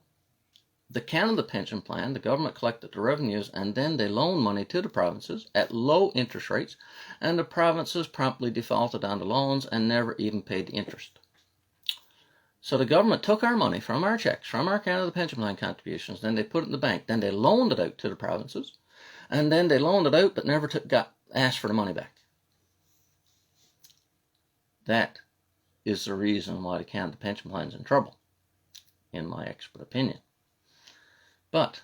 The Canada pension plan, the government collected the revenues and then they loaned money to the provinces at low interest rates, and the provinces promptly defaulted on the loans and never even paid the interest. So the government took our money from our checks, from our Canada pension plan contributions, then they put it in the bank, then they loaned it out to the provinces, and then they loaned it out but never asked for the money back. That is the reason why the Canada pension plan is in trouble, in my expert opinion. But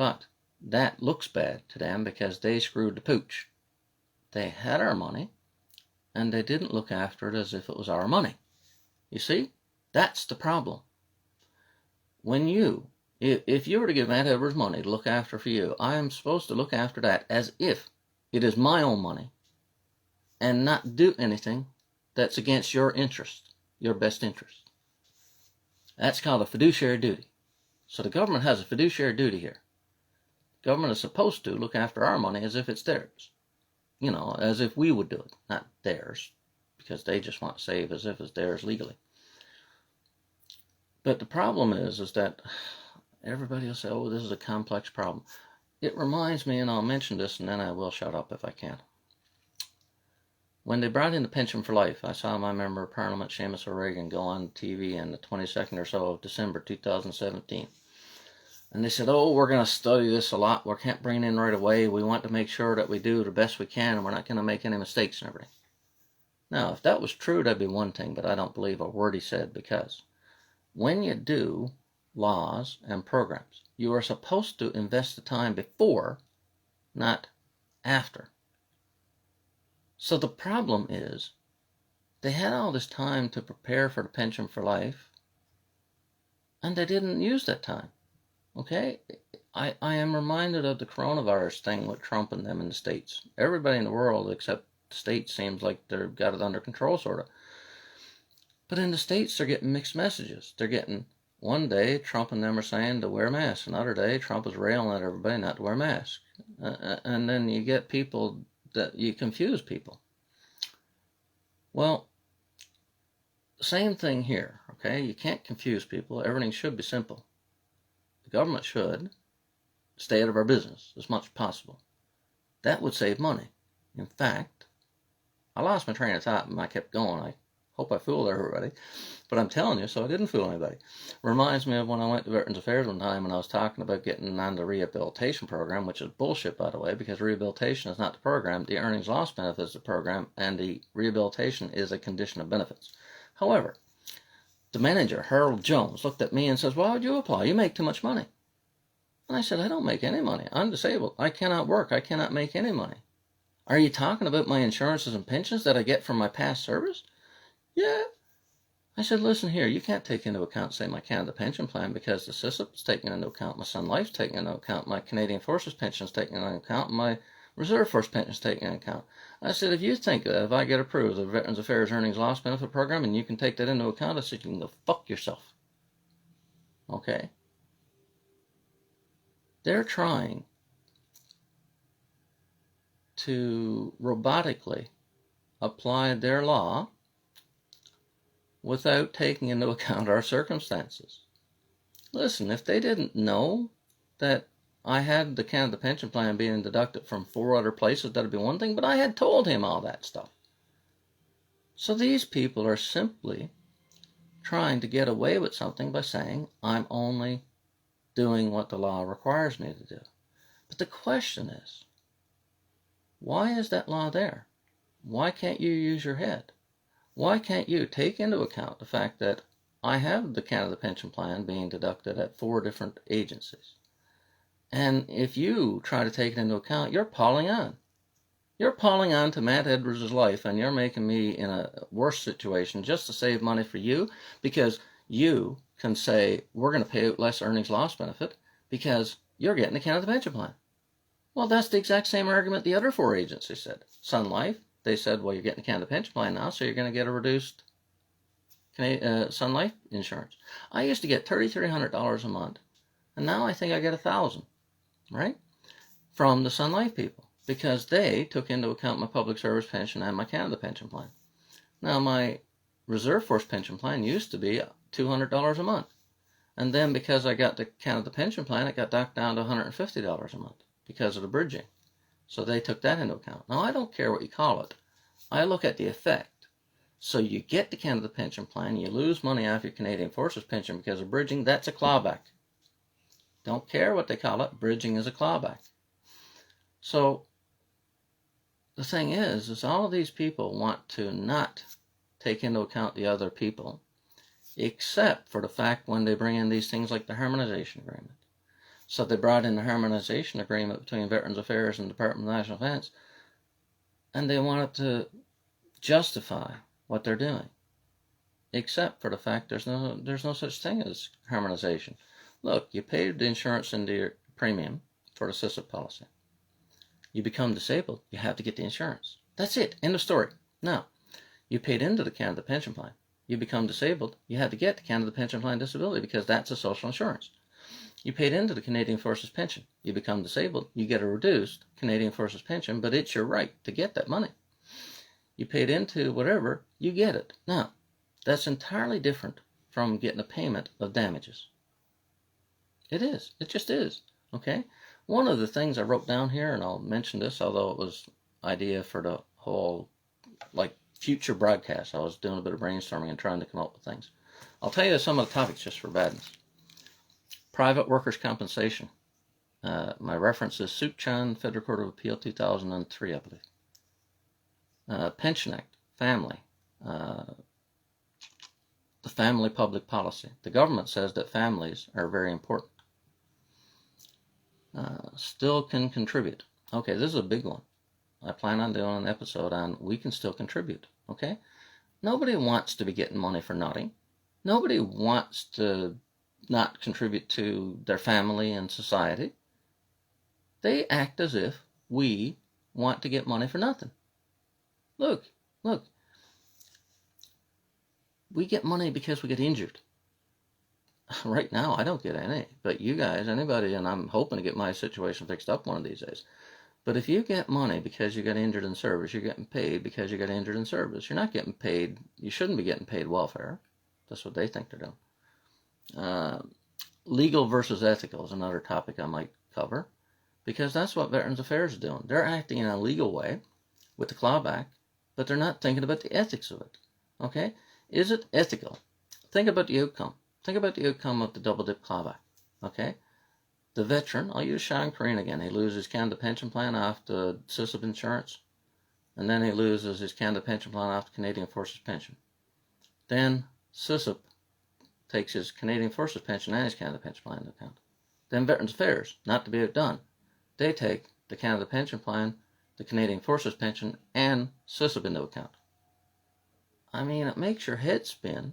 that looks bad to them because they screwed the pooch. They had our money and they didn't look after it as if it was our money. You see, that's the problem. When if you were to give Aunt Edwards money to look after for you, I am supposed to look after that as if it is my own money and not do anything that's against your interest, your best interest. That's called a fiduciary duty. So the government has a fiduciary duty here. The government is supposed to look after our money as if it's theirs. As if we would do it, not theirs, because they just want to save as if it's theirs legally. But the problem is that everybody will say, oh, this is a complex problem. It reminds me, and I'll mention this and then I will shut up if I can. When they brought in the pension for life, I saw my member of Parliament, Seamus O'Regan, go on TV on the 22nd or so of December 2017. And they said, oh, we're going to study this a lot. We can't bring it in right away. We want to make sure that we do the best we can and we're not going to make any mistakes and everything. Now, if that was true, that'd be one thing, but I don't believe a word he said, because when you do laws and programs, you are supposed to invest the time before, not after. So the problem is, they had all this time to prepare for the pension for life, and they didn't use that time. Okay? I am reminded of the coronavirus thing with Trump and them in the States. Everybody in the world except the States seems like they've got it under control, sort of. But in the States, they're getting mixed messages. They're getting, one day, Trump and them are saying to wear masks. Another day, Trump is railing at everybody not to wear masks. And then you get people that you confuse people. Well, same thing here, okay? You can't confuse people. Everything should be simple. The government should stay out of our business as much as possible. That would save money. In fact, I lost my train of thought and I kept going. I hope I fooled everybody, but I'm telling you, so I didn't fool anybody. Reminds me of when I went to Veterans Affairs one time and I was talking about getting on the rehabilitation program, which is bullshit, by the way, because rehabilitation is not the program. The earnings loss benefit is the program, and the rehabilitation is a condition of benefits. However, the manager, Harold Jones, looked at me and says, why would you apply? You make too much money. And I said, I don't make any money. I'm disabled. I cannot work. I cannot make any money. Are you talking about my insurances and pensions that I get from my past service? Yeah. I said, listen here, you can't take into account, say, my Canada pension plan, because the CISIP is taken into account, my Sun Life's taken into account, my Canadian Forces pension is taken into account, and my Reserve Force pension is taken into account. I said, if you think that if I get approved of the Veterans Affairs Earnings Loss Benefit Program and you can take that into account, I said, you can go fuck yourself. Okay? They're trying to robotically apply their law without taking into account our circumstances. Listen, if they didn't know that I had the Canada pension plan being deducted from 4 other places, that'd be one thing, but I had told him all that stuff. So these people are simply trying to get away with something by saying, I'm only doing what the law requires me to do. But the question is, Why is that law there? Why can't you use your head? Why can't you take into account the fact that I have the Canada Pension Plan being deducted at 4 different agencies? And if you try to take it into account, you're piling on. You're piling on to Matt Edwards' life, and you're making me in a worse situation just to save money for you, because you can say, we're going to pay out less earnings loss benefit because you're getting the Canada Pension Plan. Well, that's the exact same argument the other 4 agencies said. Sun Life, they said, well, you're getting the Canada Pension Plan now, so you're going to get a reduced Sun Life insurance. I used to get $3,300 a month, and now I think I get $1,000, right? From the Sun Life people, because they took into account my public service pension and my Canada Pension Plan. Now, my Reserve Force Pension Plan used to be $200 a month. And then because I got the Canada Pension Plan, it got docked down to $150 a month because of the bridging. So they took that into account. Now, I don't care what you call it. I look at the effect. So you get the Canada Pension Plan, you lose money off your Canadian Forces pension because of bridging, that's a clawback. Don't care what they call it, bridging is a clawback. So the thing is all of these people want to not take into account the other people, except for the fact when they bring in these things like the harmonization agreement. So they brought in the harmonization agreement between Veterans Affairs and the Department of National Defense, and they wanted to justify what they're doing, except for the fact there's no such thing as harmonization. Look, you paid the insurance into your premium for the CISIP policy. You become disabled, you have to get the insurance. That's it, end of story. Now, you paid into the Canada Pension Plan. You become disabled, you have to get the Canada Pension Plan disability because that's a social insurance. You paid into the Canadian Forces pension. You become disabled, you get a reduced Canadian Forces pension, but it's your right to get that money. You paid into whatever, you get it. Now, that's entirely different from getting a payment of damages. It is. It just is. Okay? One of the things I wrote down here, and I'll mention this, although it was idea for the whole, future broadcast. I was doing a bit of brainstorming and trying to come up with things. I'll tell you some of the topics just for badness. Private workers' compensation. My reference is Suchan, Federal Court of Appeal, 2003, I believe. Pension Act, family. The family public policy. The government says that families are very important. Still can contribute. Okay, this is a big one. I plan on doing an episode on we can still contribute. Okay? Nobody wants to be getting money for nothing. Nobody wants to not contribute to their family and society. They act as if we want to get money for nothing. Look. We get money because we get injured. Right now, I don't get any. But you guys, anybody, and I'm hoping to get my situation fixed up one of these days. But if you get money because you got injured in service, you're getting paid because you got injured in service. You're not getting paid, you shouldn't be getting paid welfare. That's what they think they're doing. Legal versus ethical is another topic I might cover, because that's what Veterans Affairs is doing. They're acting in a legal way with the clawback, but they're not thinking about the ethics of it. Okay? Is it ethical? Think about the outcome. Think about the outcome of the double dip clawback. Okay? The veteran, I'll use Sean Corrine again. He loses Canada Pension Plan off the CISIP insurance, and then he loses his Canada Pension Plan off the Canadian Forces pension. Then CISIP takes his Canadian Forces pension and his Canada Pension Plan into account. Then Veterans Affairs, not to be outdone, they take the Canada Pension Plan, the Canadian Forces pension, and CISIP into account. I mean, it makes your head spin.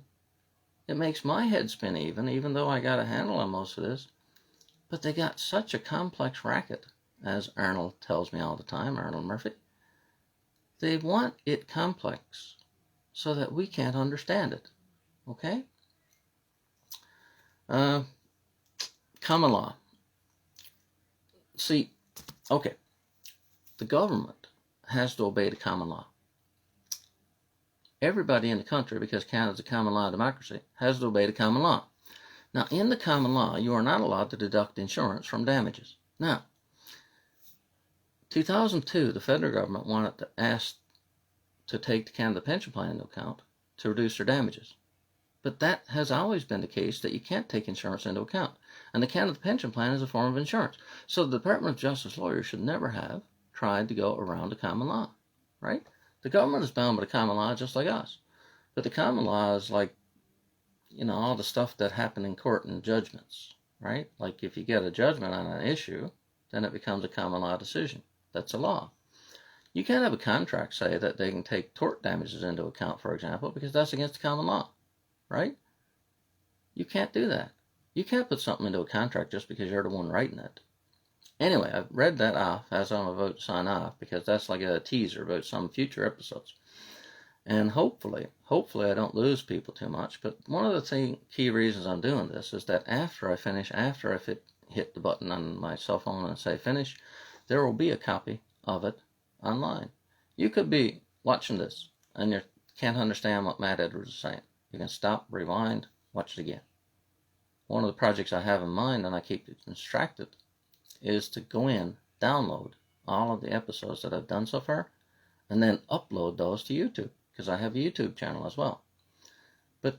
It makes my head spin even though I got a handle on most of this. But they got such a complex racket, as Arnold tells me all the time, Arnold Murphy. They want it complex so that we can't understand it. Okay? Common law. See, okay, the government has to obey the common law. Everybody in the country, because Canada's a common law democracy, has to obey the common law. Now, in the common law, you are not allowed to deduct insurance from damages. Now, 2002, the federal government wanted to ask to take the Canada Pension Plan into account to reduce their damages. But that has always been the case, that you can't take insurance into account. And the Canada Pension Plan is a form of insurance. So the Department of Justice lawyers should never have tried to go around the common law, right? The government is bound by the common law just like us. But the common law is like, all the stuff that happened in court and judgments, right? Like if you get a judgment on an issue, then it becomes a common law decision. That's a law. You can't have a contract say that they can take tort damages into account, for example, because that's against the common law, right? You can't do that. You can't put something into a contract just because you're the one writing it. Anyway, I've read that off as I'm about to sign off because that's like a teaser about some future episodes. And hopefully I don't lose people too much. But one of the key reasons I'm doing this is that after I hit the button on my cell phone and say finish, there will be a copy of it online. You could be watching this and you can't understand what Matt Edwards is saying. You can stop, rewind, watch it again. One of the projects I have in mind, and I keep distracted, is to go in, download all of the episodes that I've done so far, and then upload those to YouTube, because I have a YouTube channel as well. But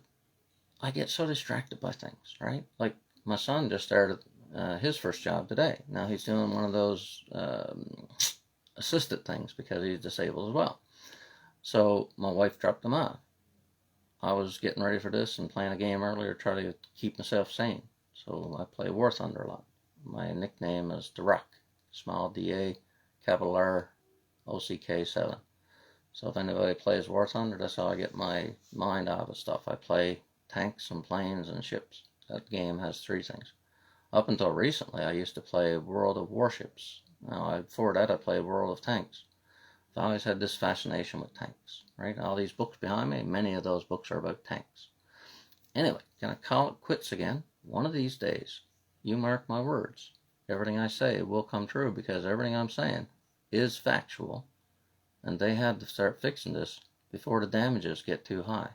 I get so distracted by things, right? Like my son just started his first job today. Now he's doing one of those assisted things because he's disabled as well. So my wife dropped him off. I was getting ready for this and playing a game earlier to try to keep myself sane. So I play War Thunder a lot. My nickname is The Rock, small D-A, capital R, OCK7. So if anybody plays War Thunder, that's how I get my mind out of stuff. I play tanks and planes and ships. That game has 3 things. Up until recently, I used to play World of Warships. Now, before that, I played World of Tanks. I've always had this fascination with tanks, right? All these books behind me, many of those books are about tanks. Anyway, gonna call it quits again. One of these days, you mark my words, everything I say will come true because everything I'm saying is factual, and they had to start fixing this before the damages get too high.